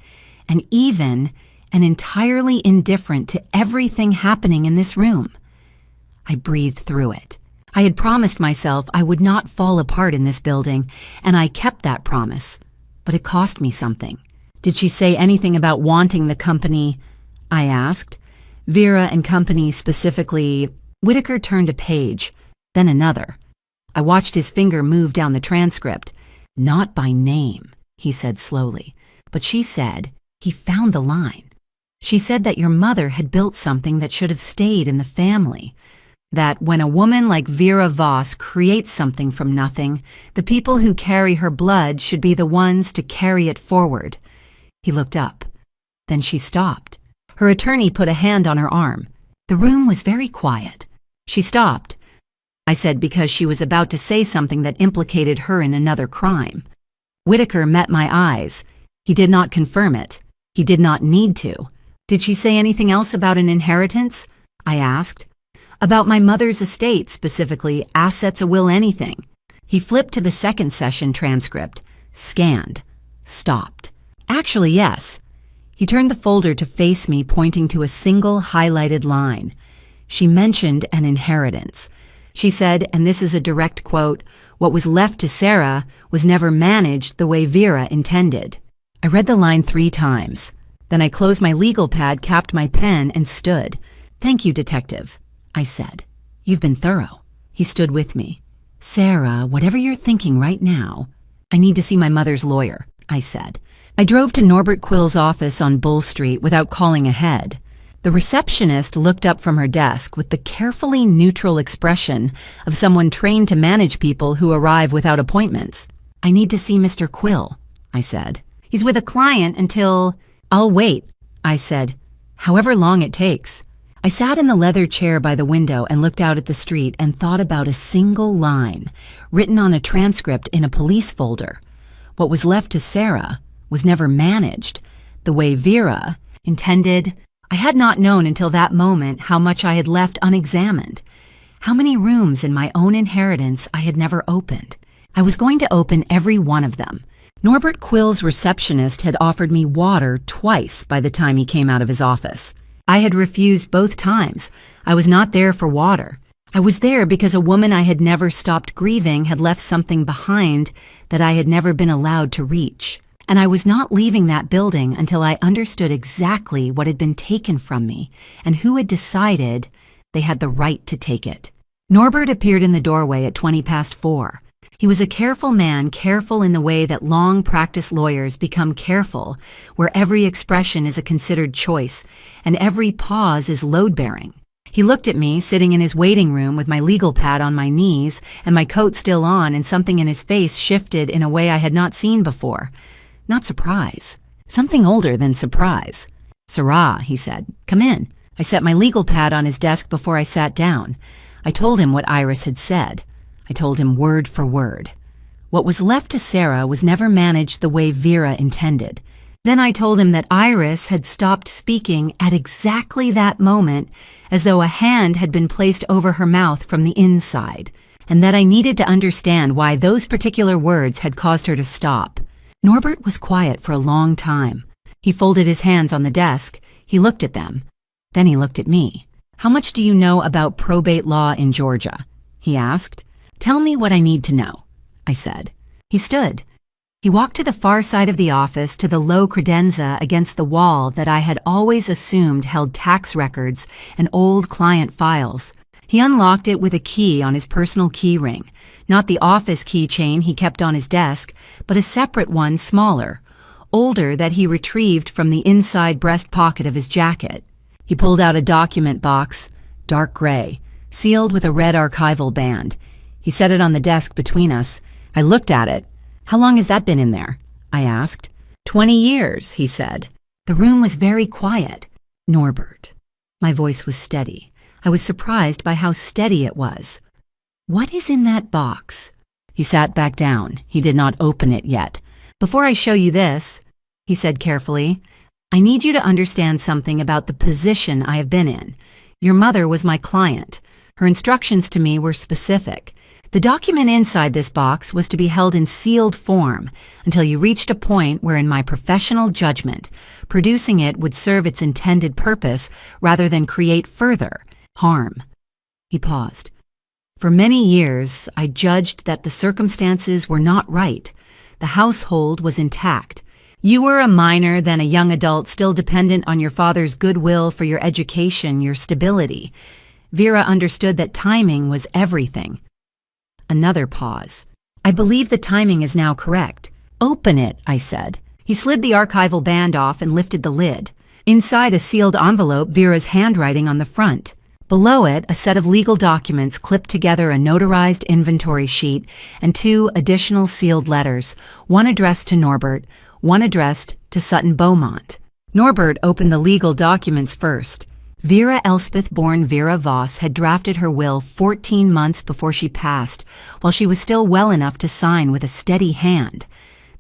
and even and entirely indifferent to everything happening in this room. I breathed through it. I had promised myself I would not fall apart in this building, and I kept that promise. But it cost me something. Did she say anything about wanting the company? I asked. Vera and company specifically. Whitaker turned a page, then another. I watched his finger move down the transcript. Not by name, he said slowly. But she said, he found the line. She said that your mother had built something that should have stayed in the family. That when a woman like Vera Voss creates something from nothing, the people who carry her blood should be the ones to carry it forward. He looked up. Then she stopped. Her attorney put a hand on her arm. The room was very quiet. She stopped. I said because she was about to say something that implicated her in another crime. Whitaker met my eyes. He did not confirm it. He did not need to. Did she say anything else about an inheritance? I asked. About my mother's estate, specifically, assets, a will, anything. He flipped to the second session transcript, scanned, stopped. Actually, yes. He turned the folder to face me, pointing to a single highlighted line. She mentioned an inheritance. She said, and this is a direct quote, What was left to Sarah was never managed the way Vera intended. I read the line 3 times. Then I closed my legal pad, capped my pen, and stood. "Thank you, detective," I said. "You've been thorough." He stood with me. "Sarah, whatever you're thinking right now, I need to see my mother's lawyer," I said. I drove to Norbert Quill's office on Bull Street without calling ahead. The receptionist looked up from her desk with the carefully neutral expression of someone trained to manage people who arrive without appointments. "I need to see Mr. Quill," I said. "He's with a client until—" "I'll wait," I said, "however long it takes." I sat in the leather chair by the window and looked out at the street and thought about a single line, written on a transcript in a police folder. What was left to Sarah was never managed the way Vera intended. I had not known until that moment how much I had left unexamined, how many rooms in my own inheritance I had never opened. I was going to open every one of them. Norbert Quill's receptionist had offered me water twice by the time he came out of his office. I had refused both times. I was not there for water. I was there because a woman I had never stopped grieving had left something behind that I had never been allowed to reach. And I was not leaving that building until I understood exactly what had been taken from me and who had decided they had the right to take it. Norbert appeared in the doorway at 4:20. He was a careful man, careful in the way that long-practiced lawyers become careful, where every expression is a considered choice and every pause is load-bearing. He looked at me, sitting in his waiting room with my legal pad on my knees and my coat still on, and something in his face shifted in a way I had not seen before. Not surprise. Something older than surprise. "Sarah," he said, "come in." I set my legal pad on his desk before I sat down. I told him what Iris had said. I told him word for word. What was left to Sarah was never managed the way Vera intended. Then I told him that Iris had stopped speaking at exactly that moment, as though a hand had been placed over her mouth from the inside, and that I needed to understand why those particular words had caused her to stop. Norbert was quiet for a long time. He folded his hands on the desk. He looked at them. Then he looked at me. "How much do you know about probate law in Georgia?" he asked. "Tell me what I need to know," I said. He stood. He walked to the far side of the office, to the low credenza against the wall that I had always assumed held tax records and old client files. He unlocked it with a key on his personal key ring, not the office keychain he kept on his desk, but a separate one smaller, older, that he retrieved from the inside breast pocket of his jacket. He pulled out a document box, dark gray, sealed with a red archival band. He set it on the desk between us. I looked at it. "How long has that been in there?" I asked. 20 years, he said. The room was very quiet. "Norbert." My voice was steady. I was surprised by how steady it was. "What is in that box?" He sat back down. He did not open it yet. "Before I show you this," he said carefully, "I need you to understand something about the position I have been in. Your mother was my client. Her instructions to me were specific. The document inside this box was to be held in sealed form until you reached a point where, in my professional judgment, producing it would serve its intended purpose rather than create further harm." He paused. "For many years, I judged that the circumstances were not right. The household was intact. You were a minor, then a young adult, still dependent on your father's goodwill for your education, your stability. Vera understood that timing was everything." Another pause. "I believe the timing is now correct." "Open it," I said. He slid the archival band off and lifted the lid. Inside a sealed envelope, Vera's handwriting on the front. Below it, a set of legal documents clipped together a notarized inventory sheet and 2 additional sealed letters, one addressed to Norbert, one addressed to Sutton Beaumont. Norbert opened the legal documents first. Vera Elspeth, born Vera Voss, had drafted her will 14 months before she passed, while she was still well enough to sign with a steady hand.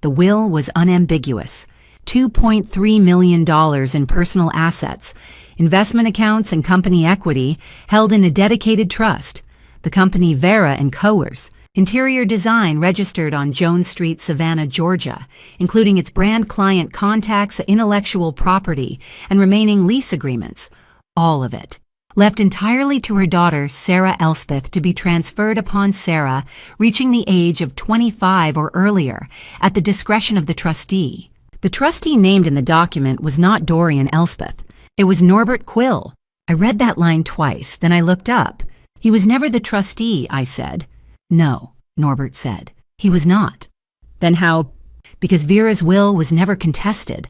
The will was unambiguous. $2.3 million in personal assets, investment accounts and company equity held in a dedicated trust. The company Vera & Coers. Interior design registered on Jones Street, Savannah, Georgia, including its brand client contacts, intellectual property, and remaining lease agreements. All of it. left entirely to her daughter, Sarah Elspeth, to be transferred upon Sarah reaching the age of 25 or earlier at the discretion of the trustee. The trustee named in the document was not Dorian Elspeth. It was Norbert Quill. I read that line twice, then I looked up. He was never the trustee, I said. No, Norbert said. He was not. Then how? Because Vera's will was never contested,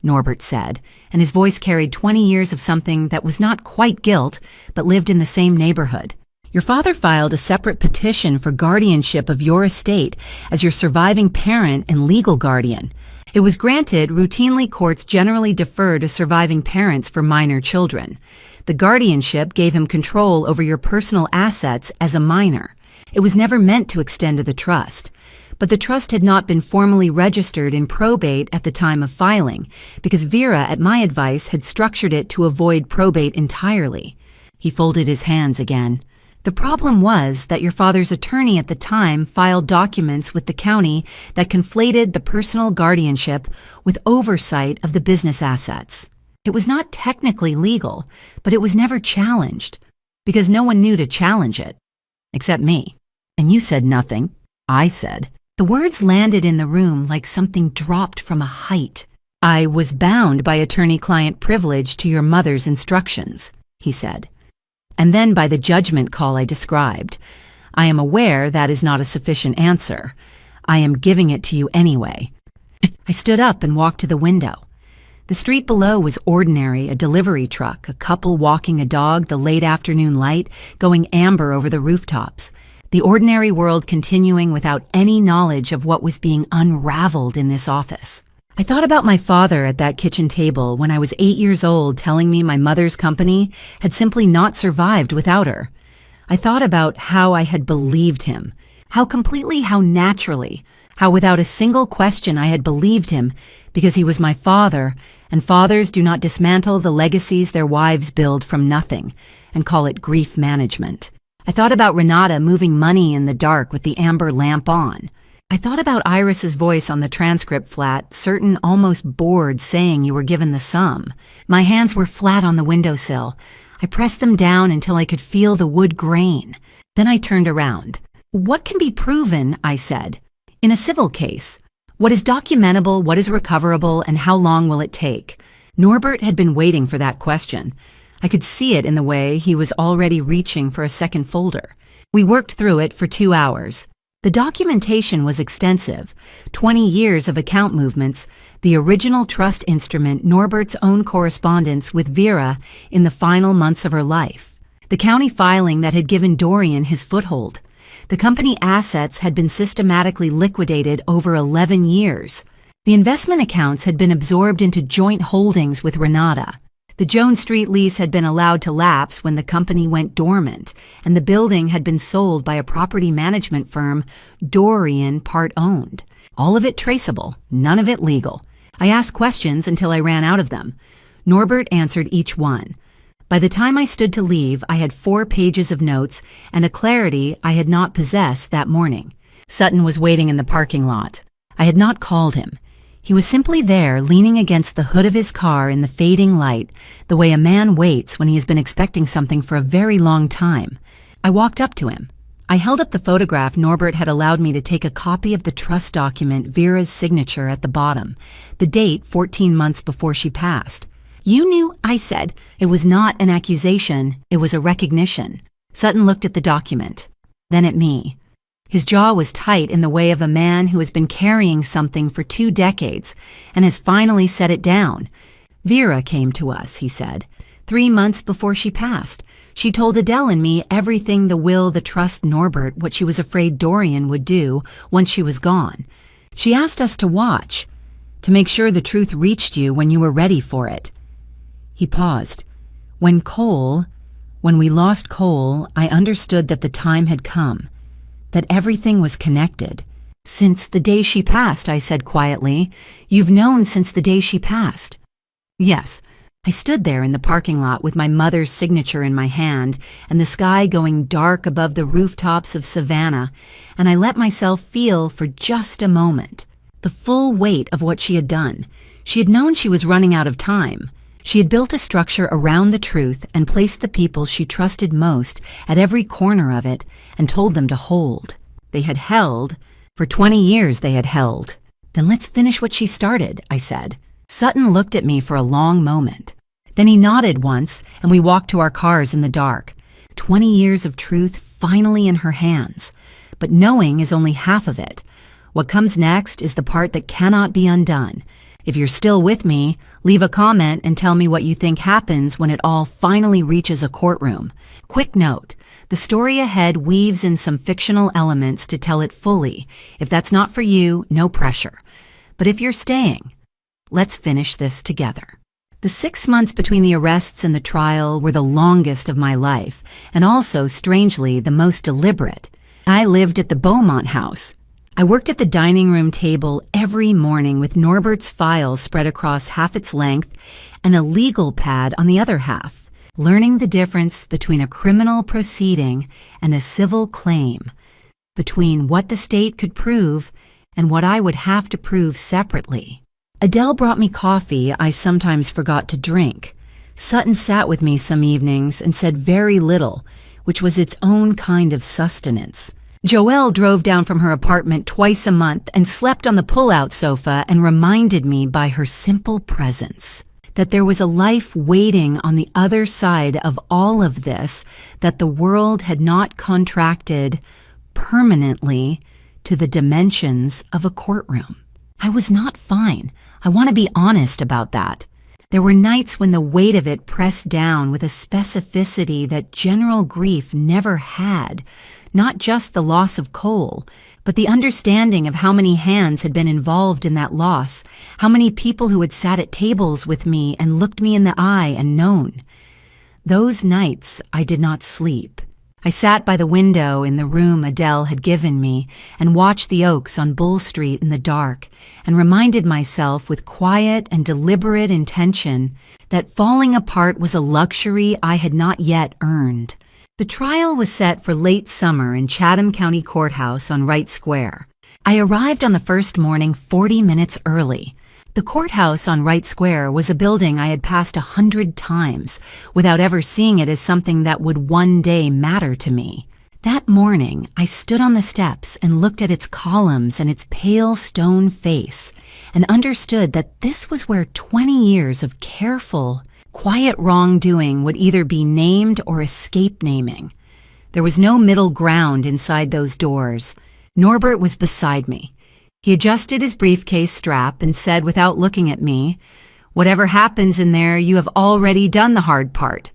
Norbert said, and his voice carried 20 years of something that was not quite guilt, but lived in the same neighborhood. Your father filed a separate petition for guardianship of your estate as your surviving parent and legal guardian. It was granted. Routinely, courts generally defer to surviving parents for minor children. The guardianship gave him control over your personal assets as a minor. It was never meant to extend to the trust. But the trust had not been formally registered in probate at the time of filing, because Vera, at my advice, had structured it to avoid probate entirely. He folded his hands again. The problem was that your father's attorney at the time filed documents with the county that conflated the personal guardianship with oversight of the business assets. It was not technically legal, but it was never challenged, because no one knew to challenge it, except me. And you said nothing, I said. The words landed in the room like something dropped from a height. I was bound by attorney-client privilege to your mother's instructions, he said. And then by the judgment call I described. I am aware that is not a sufficient answer. I am giving it to you anyway. I stood up and walked to the window. The street below was ordinary, a delivery truck, a couple walking a dog, the late afternoon light going amber over the rooftops. The ordinary world continuing without any knowledge of what was being unraveled in this office. I thought about my father at that kitchen table when I was 8 years old, telling me my mother's company had simply not survived without her. I thought about how I had believed him, how completely, how naturally, how without a single question I had believed him because he was my father, and fathers do not dismantle the legacies their wives build from nothing and call it grief management. I thought about Renata moving money in the dark with the amber lamp on. I thought about Iris's voice on the transcript flat, certain, almost bored, saying you were given the sum. My hands were flat on the windowsill. I pressed them down until I could feel the wood grain. Then I turned around. What can be proven, I said, in a civil case? What is documentable, what is recoverable, and how long will it take? Norbert had been waiting for that question. I could see it in the way he was already reaching for a second folder. We worked through it for 2 hours. The documentation was extensive, 20 years of account movements, the original trust instrument, Norbert's own correspondence with Vera in the final months of her life, the county filing that had given Dorian his foothold. The company assets had been systematically liquidated over 11 years. The investment accounts had been absorbed into joint holdings with Renata. The Jones Street lease had been allowed to lapse when the company went dormant, and the building had been sold by a property management firm Dorian part-owned. All of it traceable, none of it legal. I asked questions until I ran out of them. Norbert answered each one. By the time I stood to leave, I had 4 pages of notes and a clarity I had not possessed that morning. Sutton was waiting in the parking lot. I had not called him. He was simply there, leaning against the hood of his car in the fading light, the way a man waits when he has been expecting something for a very long time. I walked up to him. I held up the photograph Norbert had allowed me to take a copy of the trust document, Vera's signature at the bottom, the date 14 months before she passed. You knew, I said. It was not an accusation, it was a recognition. Sutton looked at the document, then at me. His jaw was tight in the way of a man who has been carrying something for 2 decades and has finally set it down. Vera came to us, he said, 3 months before she passed. She told Adele and me everything, the will, the trust, Norbert, what she was afraid Dorian would do once she was gone. She asked us to watch, to make sure the truth reached you when you were ready for it. He paused. When we lost Cole, I understood that the time had come, that everything was connected. Since the day she passed, I said quietly. You've known since the day she passed. Yes. I stood there in the parking lot with my mother's signature in my hand and the sky going dark above the rooftops of Savannah, and I let myself feel for just a moment the full weight of what she had done. She had known she was running out of time. She had built a structure around the truth and placed the people she trusted most at every corner of it and told them to hold. They had held. For 20 years they had held. Then let's finish what she started, I said. Sutton looked at me for a long moment. Then he nodded once, and we walked to our cars in the dark. 20 years of truth finally in her hands. But knowing is only half of it. What comes next is the part that cannot be undone. If you're still with me, leave a comment and tell me what you think happens when it all finally reaches a courtroom. Quick note, the story ahead weaves in some fictional elements to tell it fully. If that's not for you, no pressure. But if you're staying, let's finish this together. The 6 months between the arrests and the trial were the longest of my life, and also, strangely, the most deliberate. I lived at the Beaumont house. I worked at the dining room table every morning with Norbert's files spread across half its length and a legal pad on the other half, learning the difference between a criminal proceeding and a civil claim, between what the state could prove and what I would have to prove separately. Adele brought me coffee I sometimes forgot to drink. Sutton sat with me some evenings and said very little, which was its own kind of sustenance. Joelle drove down from her apartment twice a month and slept on the pull-out sofa and reminded me by her simple presence that there was a life waiting on the other side of all of this, that the world had not contracted permanently to the dimensions of a courtroom. I was not fine. I want to be honest about that. There were nights when the weight of it pressed down with a specificity that general grief never had, not just the loss of Cole, but the understanding of how many hands had been involved in that loss, how many people who had sat at tables with me and looked me in the eye and known. Those nights I did not sleep. I sat by the window in the room Adele had given me and watched the oaks on Bull Street in the dark and reminded myself with quiet and deliberate intention that falling apart was a luxury I had not yet earned. The trial was set for late summer in Chatham County Courthouse on Wright Square. I arrived on the first morning 40 minutes early. The courthouse on Wright Square was a building I had passed 100 times without ever seeing it as something that would one day matter to me. That morning, I stood on the steps and looked at its columns and its pale stone face and understood that this was where 20 years of careful, quiet wrongdoing would either be named or escape naming. There was no middle ground inside those doors. Norbert was beside me. He adjusted his briefcase strap and said without looking at me, "Whatever happens in there, you have already done the hard part."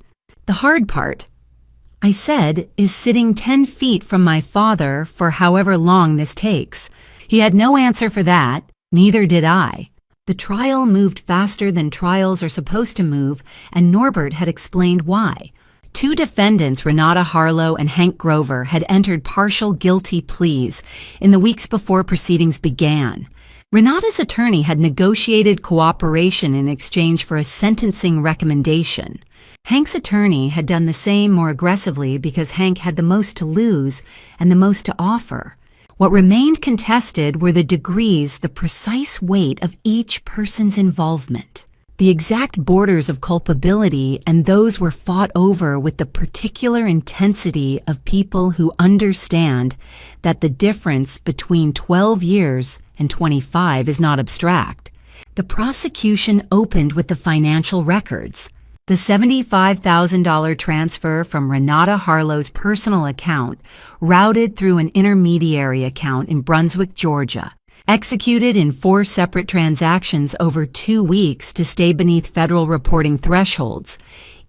The hard part, I said, is sitting 10 feet from my father for however long this takes. He had no answer for that, neither did I. The trial moved faster than trials are supposed to move, and Norbert had explained why. 2 defendants, Renata Harlow and Hank Grover, had entered partial guilty pleas in the weeks before proceedings began. Renata's attorney had negotiated cooperation in exchange for a sentencing recommendation. Hank's attorney had done the same more aggressively because Hank had the most to lose and the most to offer. What remained contested were the degrees, the precise weight of each person's involvement. The exact borders of culpability, and those were fought over with the particular intensity of people who understand that the difference between 12 years and 25 is not abstract. The prosecution opened with the financial records. The $75,000 transfer from Renata Harlow's personal account routed through an intermediary account in Brunswick, Georgia, executed in 4 separate transactions over 2 weeks to stay beneath federal reporting thresholds,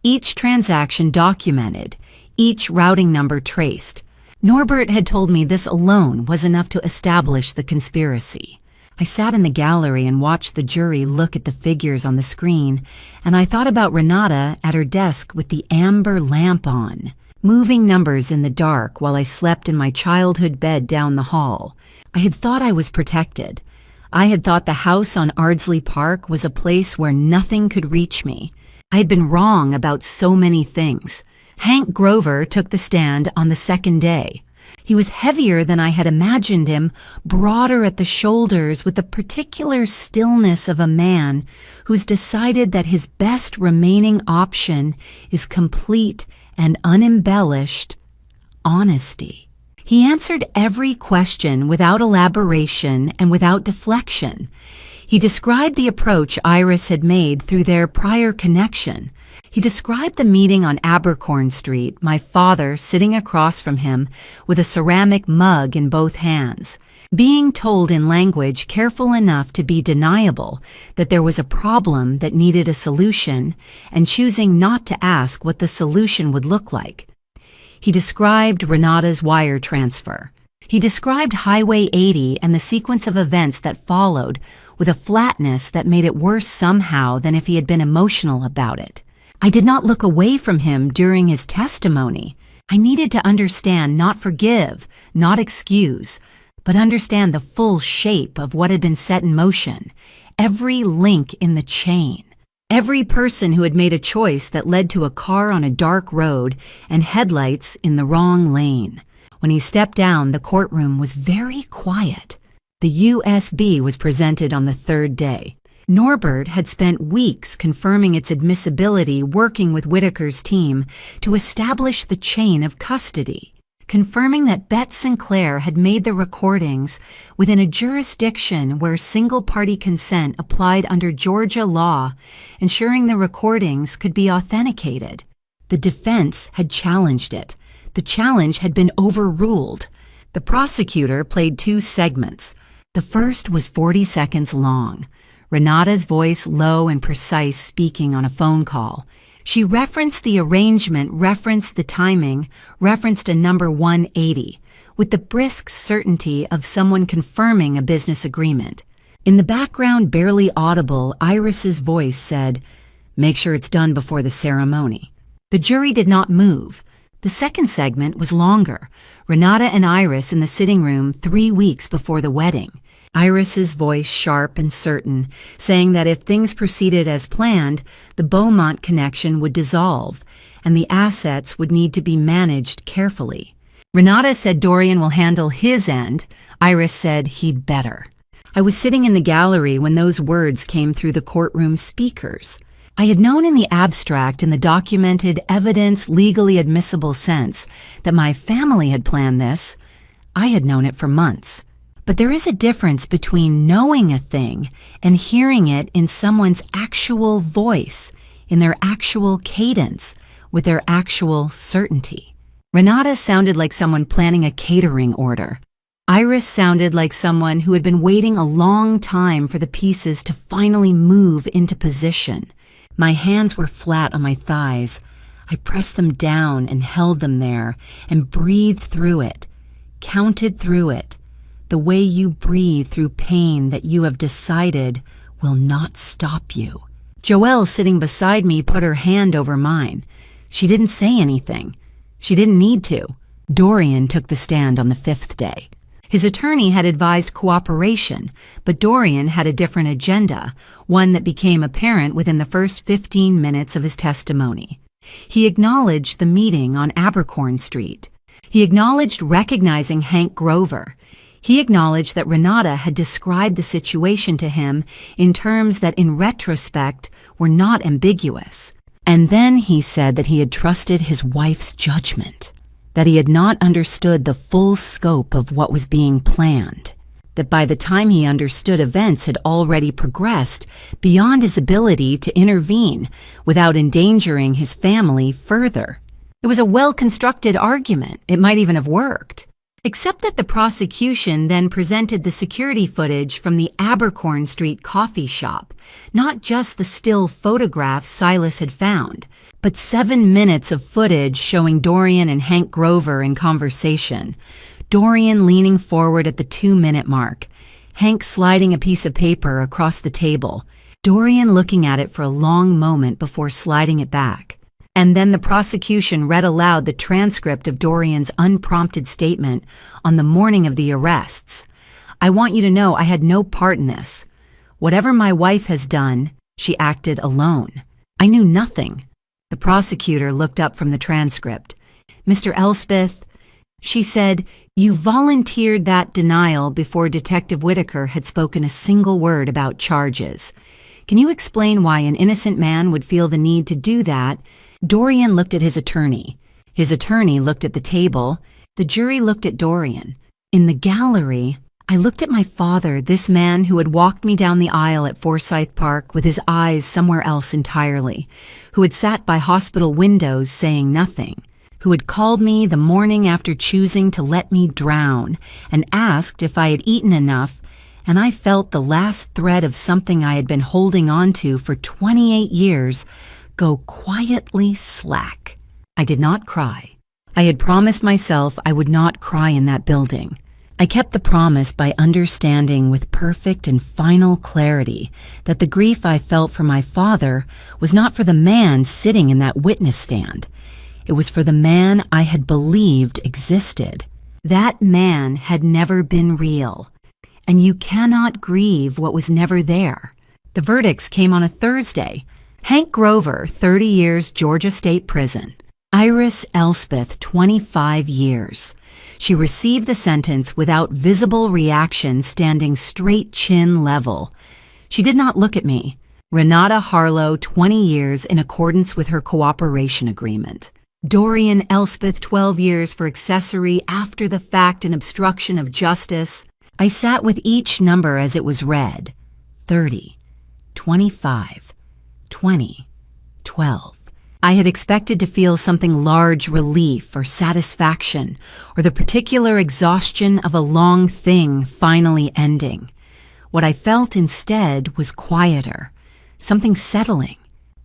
each transaction documented, each routing number traced. Norbert had told me this alone was enough to establish the conspiracy. I sat in the gallery and watched the jury look at the figures on the screen, and I thought about Renata at her desk with the amber lamp on, moving numbers in the dark while I slept in my childhood bed down the hall. I had thought I was protected. I had thought the house on Ardsley Park was a place where nothing could reach me. I had been wrong about so many things. Hank Grover took the stand on the second day. He was heavier than I had imagined him, broader at the shoulders, with the particular stillness of a man who's decided that his best remaining option is complete and unembellished honesty. He answered every question without elaboration and without deflection. He described the approach Iris had made through their prior connection. He described the meeting on Abercorn Street, my father sitting across from him with a ceramic mug in both hands, being told in language careful enough to be deniable that there was a problem that needed a solution, and choosing not to ask what the solution would look like. He described Renata's wire transfer. He described Highway 80 and the sequence of events that followed with a flatness that made it worse somehow than if he had been emotional about it. I did not look away from him during his testimony. I needed to understand, not forgive, not excuse, but understand the full shape of what had been set in motion, every link in the chain. Every person who had made a choice that led to a car on a dark road and headlights in the wrong lane. When he stepped down, the courtroom was very quiet. The USB was presented on the third day. Norbert had spent weeks confirming its admissibility, working with Whitaker's team to establish the chain of custody, confirming that Bette Sinclair had made the recordings within a jurisdiction where single-party consent applied under Georgia law, ensuring the recordings could be authenticated. The defense had challenged it. The challenge had been overruled. The prosecutor played 2 segments. The first was 40 seconds long. Renata's voice low and precise, speaking on a phone call. She referenced the arrangement, referenced the timing, referenced a number 180, with the brisk certainty of someone confirming a business agreement. In the background, barely audible, Iris's voice said, "Make sure it's done before the ceremony." The jury did not move. The second segment was longer. Renata and Iris in the sitting room 3 weeks before the wedding. Iris's voice sharp and certain, saying that if things proceeded as planned, the Beaumont connection would dissolve, and the assets would need to be managed carefully. Renata said Dorian will handle his end. Iris said he'd better. I was sitting in the gallery when those words came through the courtroom speakers. I had known in the abstract, in the documented, evidence, legally admissible sense, that my family had planned this. I had known it for months. But there is a difference between knowing a thing and hearing it in someone's actual voice, in their actual cadence, with their actual certainty. Renata sounded like someone planning a catering order. Iris sounded like someone who had been waiting a long time for the pieces to finally move into position. My hands were flat on my thighs. I pressed them down and held them there and breathed through it, counted through it, the way you breathe through pain that you have decided will not stop you. Joelle, sitting beside me, put her hand over mine. She didn't say anything. She didn't need to. Dorian took the stand on the 5th day. His attorney had advised cooperation, but Dorian had a different agenda, one that became apparent within the first 15 minutes of his testimony. He acknowledged the meeting on Abercorn Street. He acknowledged recognizing Hank Grover. He acknowledged that Renata had described the situation to him in terms that, in retrospect, were not ambiguous. And then he said that he had trusted his wife's judgment, that he had not understood the full scope of what was being planned, that by the time he understood, events had already progressed beyond his ability to intervene without endangering his family further. It was a well-constructed argument. It might even have worked. Except that the prosecution then presented the security footage from the Abercorn Street coffee shop, not just the still photographs Silas had found, but 7 minutes of footage showing Dorian and Hank Grover in conversation, Dorian leaning forward at the 2-minute mark, Hank sliding a piece of paper across the table, Dorian looking at it for a long moment before sliding it back. And then the prosecution read aloud the transcript of Dorian's unprompted statement on the morning of the arrests. "I want you to know I had no part in this. Whatever my wife has done, she acted alone. I knew nothing." The prosecutor looked up from the transcript. "Mr. Elspeth, She said, "You volunteered that denial before Detective Whitaker had spoken a single word about charges. Can you explain why an innocent man would feel the need to do that?" Dorian looked at his attorney. His attorney looked at the table. The jury looked at Dorian. In the gallery, I looked at my father, this man who had walked me down the aisle at Forsyth Park with his eyes somewhere else entirely, who had sat by hospital windows saying nothing, who had called me the morning after choosing to let me drown and asked if I had eaten enough, and I felt the last thread of something I had been holding on to for 28 years go quietly slack. I did not cry. I had promised myself I would not cry in that building. I kept the promise by understanding with perfect and final clarity that the grief I felt for my father was not for the man sitting in that witness stand. It was for the man I had believed existed. That man had never been real, and you cannot grieve what was never there. The verdicts came on a Thursday. Hank Grover, 30 years, Georgia State Prison. Iris Elspeth, 25 years. She received the sentence without visible reaction, standing straight chin level. She did not look at me. Renata Harlow, 20 years, in accordance with her cooperation agreement. Dorian Elspeth, 12 years, for accessory after the fact and obstruction of justice. I sat with each number as it was read. 30, 25, 20, 12. I had expected to feel something large, relief or satisfaction, or the particular exhaustion of a long thing finally ending. What I felt instead was quieter, something settling.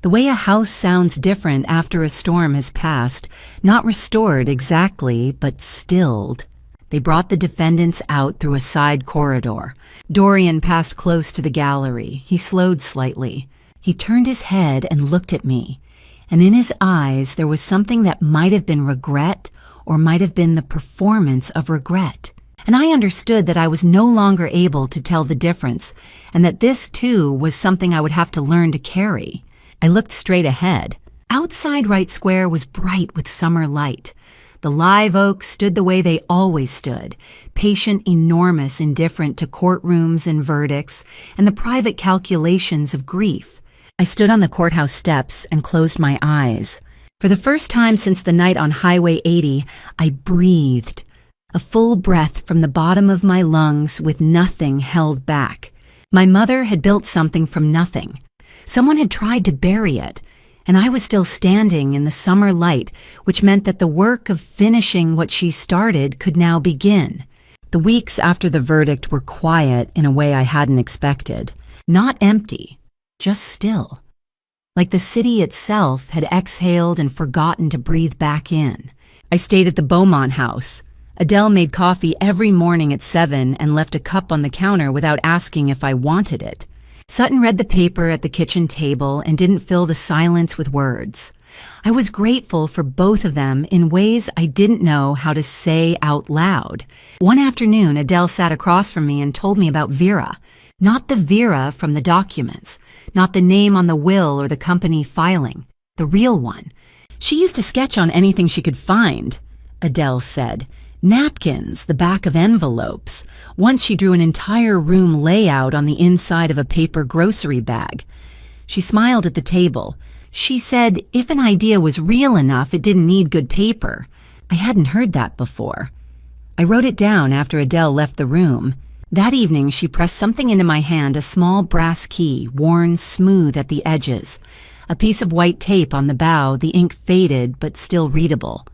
The way a house sounds different after a storm has passed, not restored exactly, but stilled. They brought the defendants out through a side corridor. Dorian passed close to the gallery. He slowed slightly. He turned his head and looked at me, and in his eyes there was something that might have been regret or might have been the performance of regret. And I understood that I was no longer able to tell the difference, and that this too was something I would have to learn to carry. I looked straight ahead. Outside Wright Square was bright with summer light. The live oaks stood the way they always stood, patient, enormous, indifferent to courtrooms and verdicts and the private calculations of grief. I stood on the courthouse steps and closed my eyes. For the first time since the night on Highway 80, I breathed, a full breath from the bottom of my lungs with nothing held back. My mother had built something from nothing. Someone had tried to bury it, and I was still standing in the summer light, which meant that the work of finishing what she started could now begin. The weeks after the verdict were quiet in a way I hadn't expected. Not empty, just still. Like the city itself had exhaled and forgotten to breathe back in. I stayed at the Beaumont house. Adele made coffee every morning at 7 and left a cup on the counter without asking if I wanted it. Sutton read the paper at the kitchen table and didn't fill the silence with words. I was grateful for both of them in ways I didn't know how to say out loud. One afternoon, Adele sat across from me and told me about Vera. Not the Vera from the documents, not the name on the will or the company filing, the real one. She used to sketch on anything she could find, Adele said. Napkins, the back of envelopes. Once she drew an entire room layout on the inside of a paper grocery bag. She smiled at the table. She said if an idea was real enough, it didn't need good paper. I hadn't heard that before. I wrote it down after Adele left the room. That evening, she pressed something into my hand, a small brass key, worn smooth at the edges. A piece of white tape on the bow, the ink faded but still readable.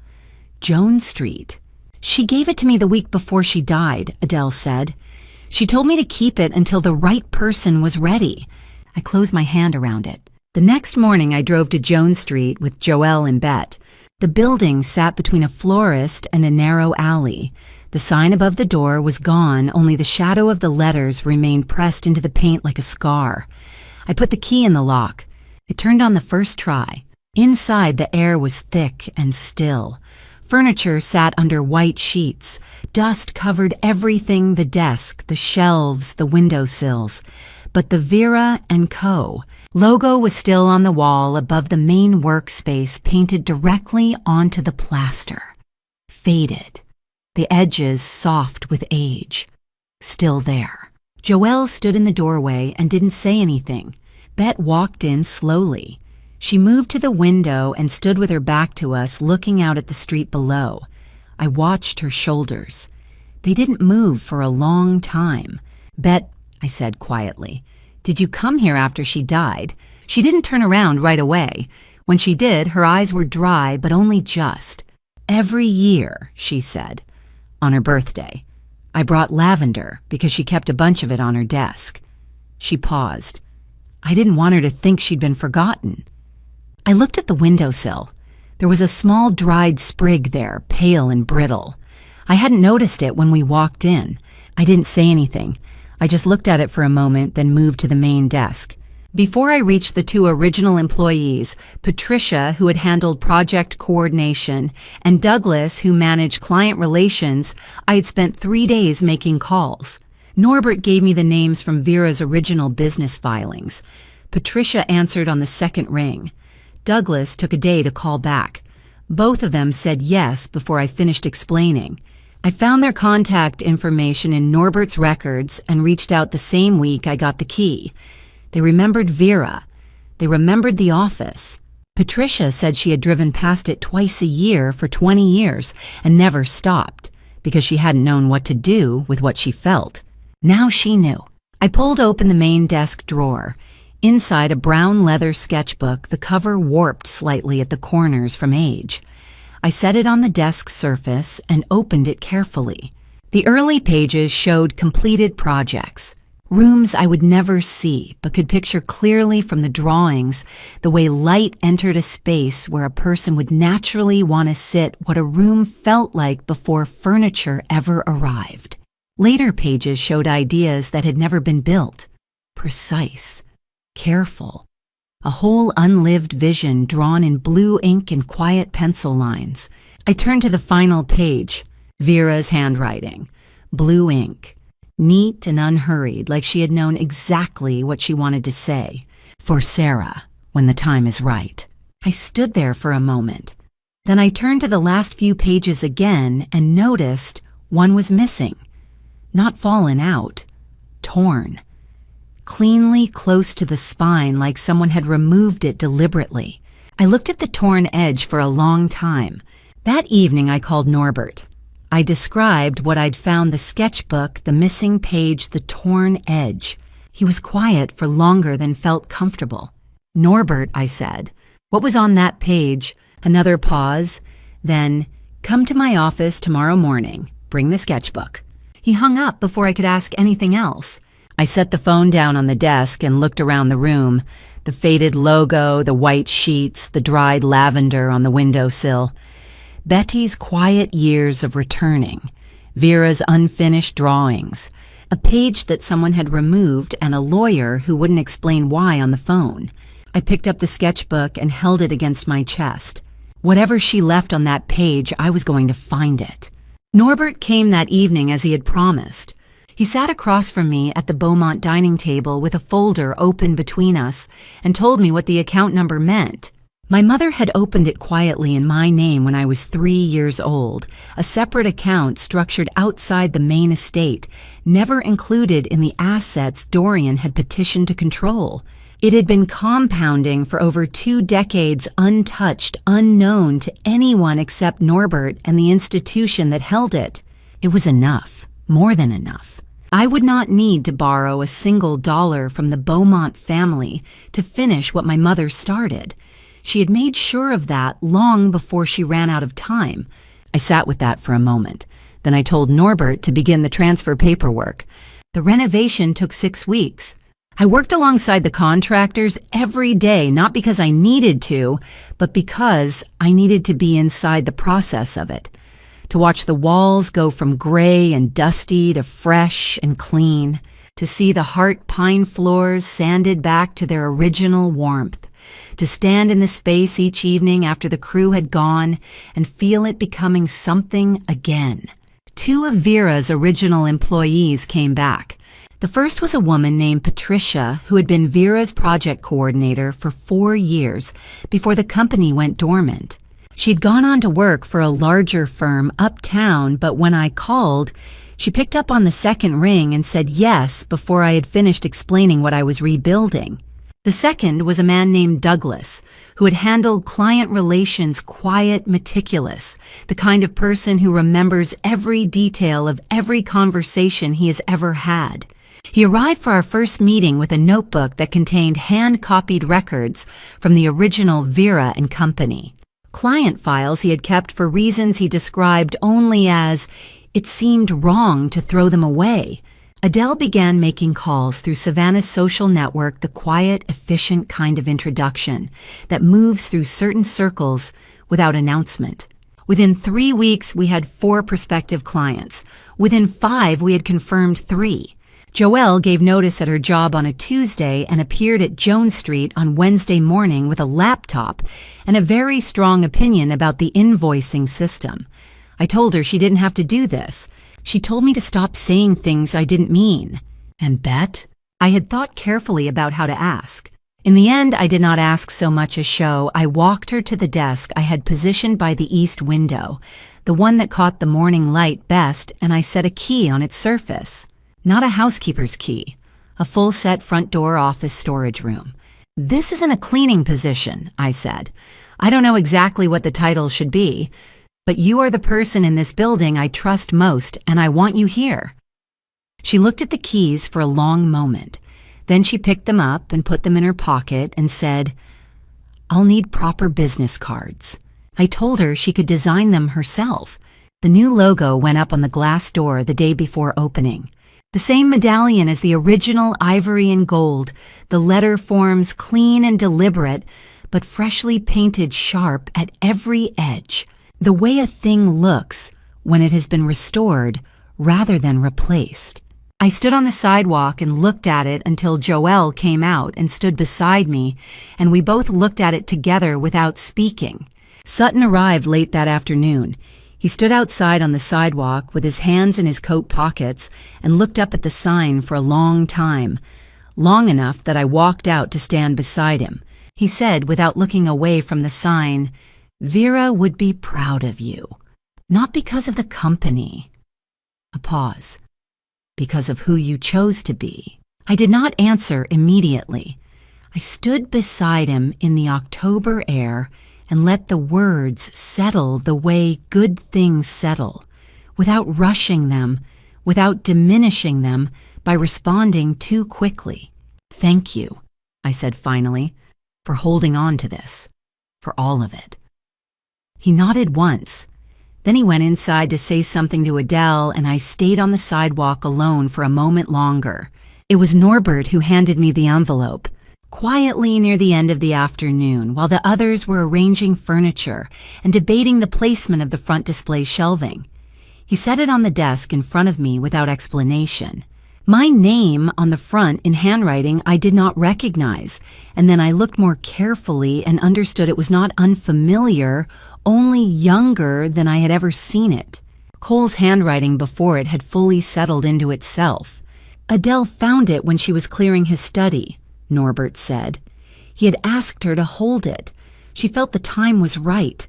Jones Street. She gave it to me the week before she died, Adele said. She told me to keep it until the right person was ready. I closed my hand around it. The next morning, I drove to Jones Street with Joelle and Bet. The building sat between a florist and a narrow alley. The sign above the door was gone, only the shadow of the letters remained pressed into the paint like a scar. I put the key in the lock. It turned on the first try. Inside, the air was thick and still. Furniture sat under white sheets. Dust covered everything, the desk, the shelves, the windowsills. But the Vera & Co. logo was still on the wall above the main workspace, painted directly onto the plaster. Faded. the edges soft with age. Still there. Joelle stood in the doorway and didn't say anything. Bet walked in slowly. She moved to the window and stood with her back to us, looking out at the street below. I watched her shoulders. They didn't move for a long time. Bet, I said quietly, did you come here after she died? She didn't turn around right away. When she did, her eyes were dry, but only just. Every year, she said. On her birthday. I brought lavender because she kept a bunch of it on her desk. She paused. I didn't want her to think she'd been forgotten. I looked at the windowsill. There was a small dried sprig there, pale and brittle. I hadn't noticed it when we walked in. I didn't say anything. I just looked at it for a moment, then moved to the main desk. Before I reached the two original employees, Patricia, who had handled project coordination, and Douglas, who managed client relations, I had spent 3 days making calls. Norbert gave me the names from Vera's original business filings. Patricia answered on the second ring. Douglas took a day to call back. Both of them said yes before I finished explaining. I found their contact information in Norbert's records and reached out the same week I got the key. They remembered Vera. They remembered the office. Patricia said she had driven past it twice a year for 20 years and never stopped because she hadn't known what to do with what she felt. Now she knew. I pulled open the main desk drawer. Inside a brown leather sketchbook, the cover warped slightly at the corners from age. I set it on the desk surface and opened it carefully. The early pages showed completed projects. Rooms I would never see, but could picture clearly from the drawings the way light entered a space where a person would naturally want to sit, what a room felt like before furniture ever arrived. Later pages showed ideas that had never been built. Precise, careful, a whole unlived vision drawn in blue ink and quiet pencil lines. I turned to the final page, Vera's handwriting, blue ink. Neat and unhurried, like she had known exactly what she wanted to say. For Sarah, when the time is right. I stood there for a moment. Then I turned to the last few pages again and noticed one was missing. Not fallen out, torn. Cleanly close to the spine, like someone had removed it deliberately. I looked at the torn edge for a long time. That evening I called Norbert. I described what I'd found: the sketchbook, the missing page, the torn edge. He was quiet for longer than felt comfortable. Norbert, I said, what was on that page? Another pause. Then, come to my office tomorrow morning. Bring the sketchbook. He hung up before I could ask anything else. I set the phone down on the desk and looked around the room. The faded logo, the white sheets, the dried lavender on the windowsill. Betty's quiet years of returning, Vera's unfinished drawings, a page that someone had removed, and a lawyer who wouldn't explain why on the phone. I picked up the sketchbook and held it against my chest. Whatever she left on that page, I was going to find it. Norbert came that evening as he had promised. He sat across from me at the Beaumont dining table with a folder open between us and told me what the account number meant. My mother had opened it quietly in my name when I was 3 years old, a separate account structured outside the main estate, never included in the assets Dorian had petitioned to control. It had been compounding for over 2 decades, untouched, unknown to anyone except Norbert and the institution that held it. It was enough, more than enough. I would not need to borrow a single dollar from the Beaumont family to finish what my mother started. She had made sure of that long before she ran out of time. I sat with that for a moment. Then I told Norbert to begin the transfer paperwork. The renovation took 6 weeks. I worked alongside the contractors every day, not because I needed to, but because I needed to be inside the process of it. To watch the walls go from gray and dusty to fresh and clean. To see the heart pine floors sanded back to their original warmth. To stand in the space each evening after the crew had gone and feel it becoming something again. 2 of Vera's original employees came back. The first was a woman named Patricia who had been Vera's project coordinator for 4 years before the company went dormant. She'd gone on to work for a larger firm uptown, but when I called, she picked up on the second ring and said yes before I had finished explaining what I was rebuilding. The second was a man named Douglas, who had handled client relations quiet, meticulous, the kind of person who remembers every detail of every conversation he has ever had. He arrived for our first meeting with a notebook that contained hand-copied records from the original Vera and Company. Client files he had kept for reasons he described only as, it seemed wrong to throw them away. Adele began making calls through Savannah's social network, the quiet, efficient kind of introduction that moves through certain circles without announcement. Within 3 weeks, we had 4 prospective clients. Within 5, we had confirmed 3. Joelle gave notice at her job on a Tuesday and appeared at Jones Street on Wednesday morning with a laptop and a very strong opinion about the invoicing system. I told her she didn't have to do this. She told me to stop saying things I didn't mean. And bet? I had thought carefully about how to ask. In the end, I did not ask so much as show. I walked her to the desk I had positioned by the east window, the one that caught the morning light best, and I set a key on its surface. Not a housekeeper's key, a full-set front door office storage room. This isn't a cleaning position, I said. I don't know exactly what the title should be, but you are the person in this building I trust most, and I want you here. She looked at the keys for a long moment. Then she picked them up and put them in her pocket and said, I'll need proper business cards. I told her she could design them herself. The new logo went up on the glass door the day before opening. The same medallion as the original ivory and gold, the letter forms clean and deliberate, but freshly painted sharp at every edge. The way a thing looks when it has been restored rather than replaced. I stood on the sidewalk and looked at it until Joelle came out and stood beside me, and we both looked at it together without speaking. Sutton arrived late that afternoon. He stood outside on the sidewalk with his hands in his coat pockets and looked up at the sign for a long time, long enough that I walked out to stand beside him. He said, without looking away from the sign, Vera would be proud of you, not because of the company. A pause. Because of who you chose to be. I did not answer immediately. I stood beside him in the October air and let the words settle the way good things settle, without rushing them, without diminishing them by responding too quickly. Thank you, I said finally, for holding on to this, for all of it. He nodded once. Then he went inside to say something to Adele, and I stayed on the sidewalk alone for a moment longer. It was Norbert who handed me the envelope, quietly near the end of the afternoon, while the others were arranging furniture and debating the placement of the front display shelving. He set it on the desk in front of me without explanation. My name on the front in handwriting I did not recognize, and then I looked more carefully and understood it was not unfamiliar, only younger than I had ever seen it. Cole's handwriting before it had fully settled into itself. Adele found it when she was clearing his study, Norbert said. He had asked her to hold it. She felt the time was right.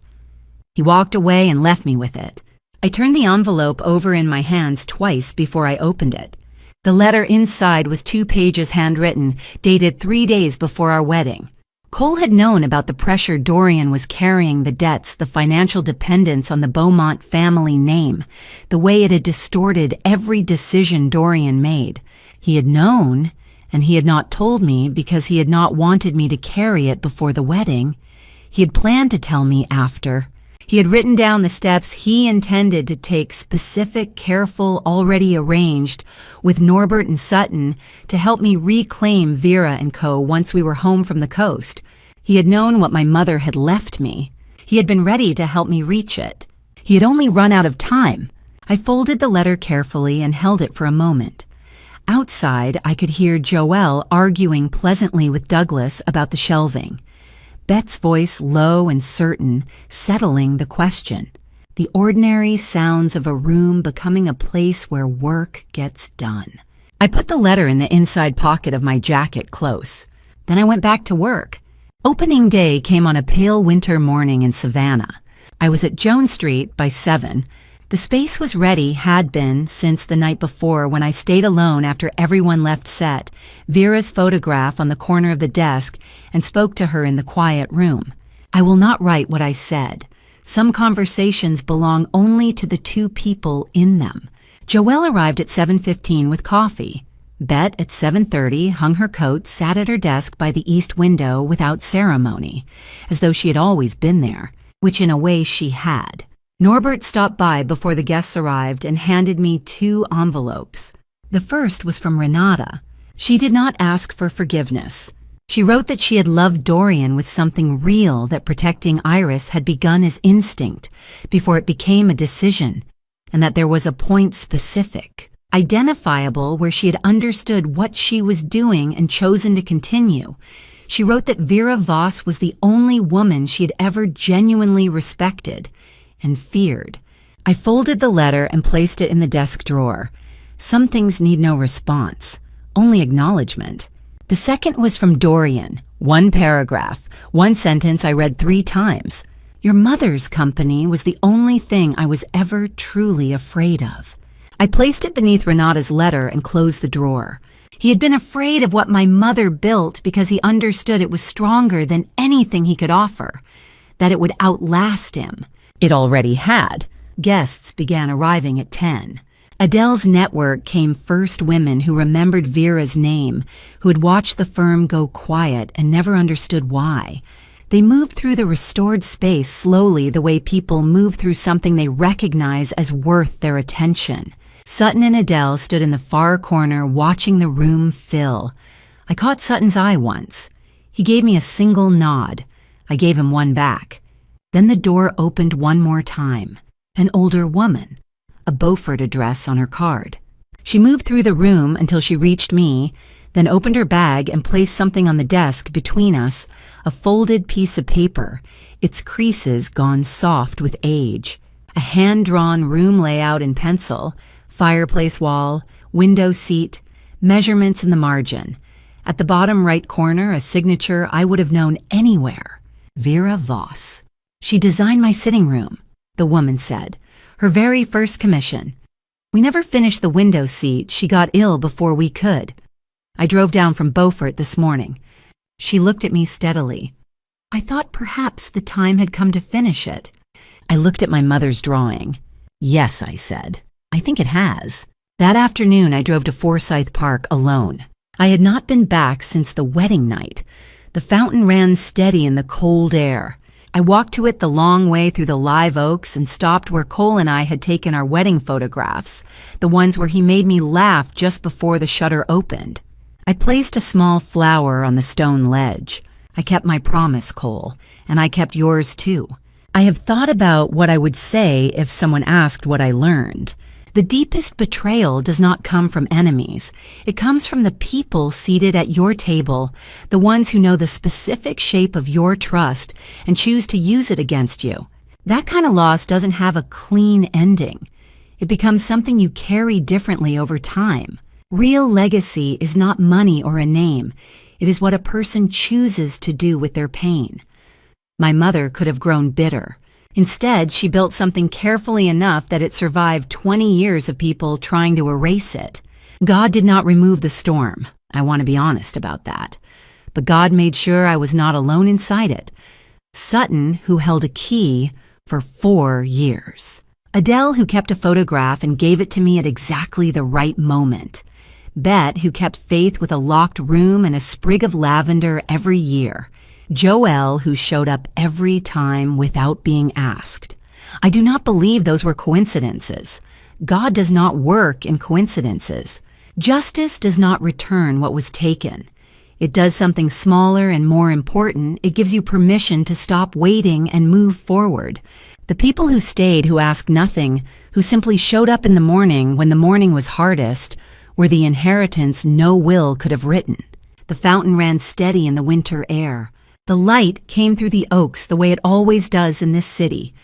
He walked away and left me with it. I turned the envelope over in my hands twice before I opened it. The letter inside was 2 pages handwritten, dated 3 days before our wedding. Cole had known about the pressure Dorian was carrying, the debts, the financial dependence on the Beaumont family name, the way it had distorted every decision Dorian made. He had known, and he had not told me because he had not wanted me to carry it before the wedding. He had planned to tell me after. He had written down the steps he intended to take, specific, careful, already arranged, with Norbert and Sutton to help me reclaim Vera and Co. once we were home from the coast. He had known what my mother had left me. He had been ready to help me reach it. He had only run out of time. I folded the letter carefully and held it for a moment. Outside, I could hear Joelle arguing pleasantly with Douglas about the shelving. Bet's voice, low and certain, settling the question. The ordinary sounds of a room becoming a place where work gets done. I put the letter in the inside pocket of my jacket close. Then I went back to work. Opening day came on a pale winter morning in Savannah. I was at Jones Street by 7. The space was ready, had been, since the night before when I stayed alone after everyone left set, Vera's photograph on the corner of the desk, and spoke to her in the quiet room. I will not write what I said. Some conversations belong only to the two people in them. Joelle arrived at 7:15 with coffee. Bet at 7:30 hung her coat, sat at her desk by the east window without ceremony, as though she had always been there, which in a way she had. Norbert stopped by before the guests arrived and handed me 2 envelopes. The first was from Renata. She did not ask for forgiveness. She wrote that she had loved Dorian with something real, that protecting Iris had begun as instinct before it became a decision, and that there was a point specific, identifiable, where she had understood what she was doing and chosen to continue. She wrote that Vera Voss was the only woman she had ever genuinely respected and feared. I folded the letter and placed it in the desk drawer. Some things need no response, only acknowledgement. The second was from Dorian. 1 paragraph, 1 sentence I read 3 times. Your mother's company was the only thing I was ever truly afraid of. I placed it beneath Renata's letter and closed the drawer. He had been afraid of what my mother built because he understood it was stronger than anything he could offer, that it would outlast him. It already had. Guests began arriving at 10. Adele's network came first, women who remembered Vera's name, who had watched the firm go quiet and never understood why. They moved through the restored space slowly, the way people move through something they recognize as worth their attention. Sutton and Adele stood in the far corner watching the room fill. I caught Sutton's eye once. He gave me a single nod. I gave him one back. Then the door opened one more time. An older woman, a Beaufort address on her card. She moved through the room until she reached me, then opened her bag and placed something on the desk between us, a folded piece of paper, its creases gone soft with age, a hand-drawn room layout in pencil, fireplace wall, window seat, measurements in the margin. At the bottom right corner, a signature I would have known anywhere. Vera Voss. She designed my sitting room, the woman said. Her very first commission. We never finished the window seat. She got ill before we could. I drove down from Beaufort this morning. She looked at me steadily. I thought perhaps the time had come to finish it. I looked at my mother's drawing. Yes, I said. I think it has. That afternoon, I drove to Forsyth Park alone. I had not been back since the wedding night. The fountain ran steady in the cold air. I walked to it the long way through the live oaks and stopped where Cole and I had taken our wedding photographs, the ones where he made me laugh just before the shutter opened. I placed a small flower on the stone ledge. I kept my promise, Cole, and I kept yours too. I have thought about what I would say if someone asked what I learned. The deepest betrayal does not come from enemies. It comes from the people seated at your table, the ones who know the specific shape of your trust and choose to use it against you. That kind of loss doesn't have a clean ending. It becomes something you carry differently over time. Real legacy is not money or a name. It is what a person chooses to do with their pain. My mother could have grown bitter. Instead, she built something carefully enough that it survived 20 years of people trying to erase it. God did not remove the storm. I want to be honest about that. But God made sure I was not alone inside it. Sutton, who held a key for 4 years. Adele, who kept a photograph and gave it to me at exactly the right moment. Bet, who kept faith with a locked room and a sprig of lavender every year. Joelle, who showed up every time without being asked. I do not believe those were coincidences. God does not work in coincidences. Justice does not return what was taken. It does something smaller and more important. It gives you permission to stop waiting and move forward. The people who stayed, who asked nothing, who simply showed up in the morning when the morning was hardest, were the inheritance no will could have written. The fountain ran steady in the winter air. The light came through the oaks the way it always does in this city,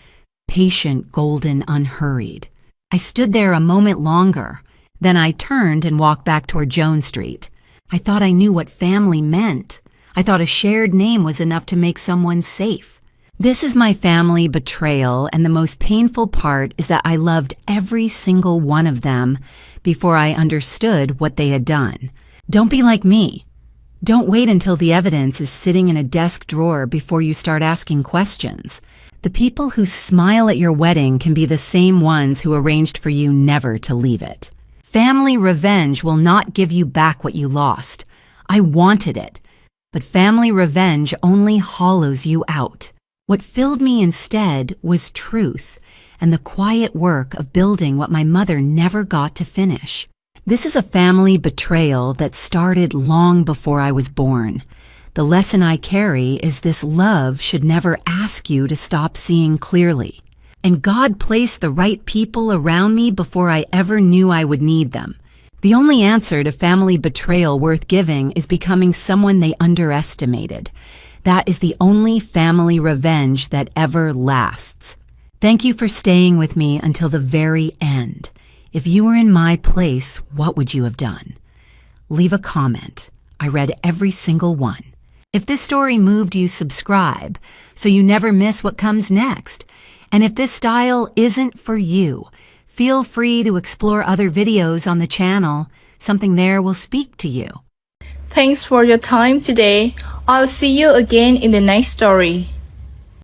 patient, golden, unhurried. I stood there a moment longer. Then I turned and walked back toward Jones Street. I thought I knew what family meant. I thought a shared name was enough to make someone safe. This is my family betrayal, and the most painful part is that I loved every single one of them before I understood what they had done. Don't be like me. Don't wait until the evidence is sitting in a desk drawer before you start asking questions. The people who smile at your wedding can be the same ones who arranged for you never to leave it. Family revenge will not give you back what you lost. I wanted it, but family revenge only hollows you out. What filled me instead was truth and the quiet work of building what my mother never got to finish. This is a family betrayal that started long before I was born. The lesson I carry is this: love should never ask you to stop seeing clearly. And God placed the right people around me before I ever knew I would need them. The only answer to family betrayal worth giving is becoming someone they underestimated. That is the only family revenge that ever lasts. Thank you for staying with me until the very end. If you were in my place, what would you have done? Leave a comment. I read every single one. If this story moved you, subscribe so you never miss what comes next. And if this style isn't for you, feel free to explore other videos on the channel. Something there will speak to you. Thanks for your time today. I'll see you again in the next story.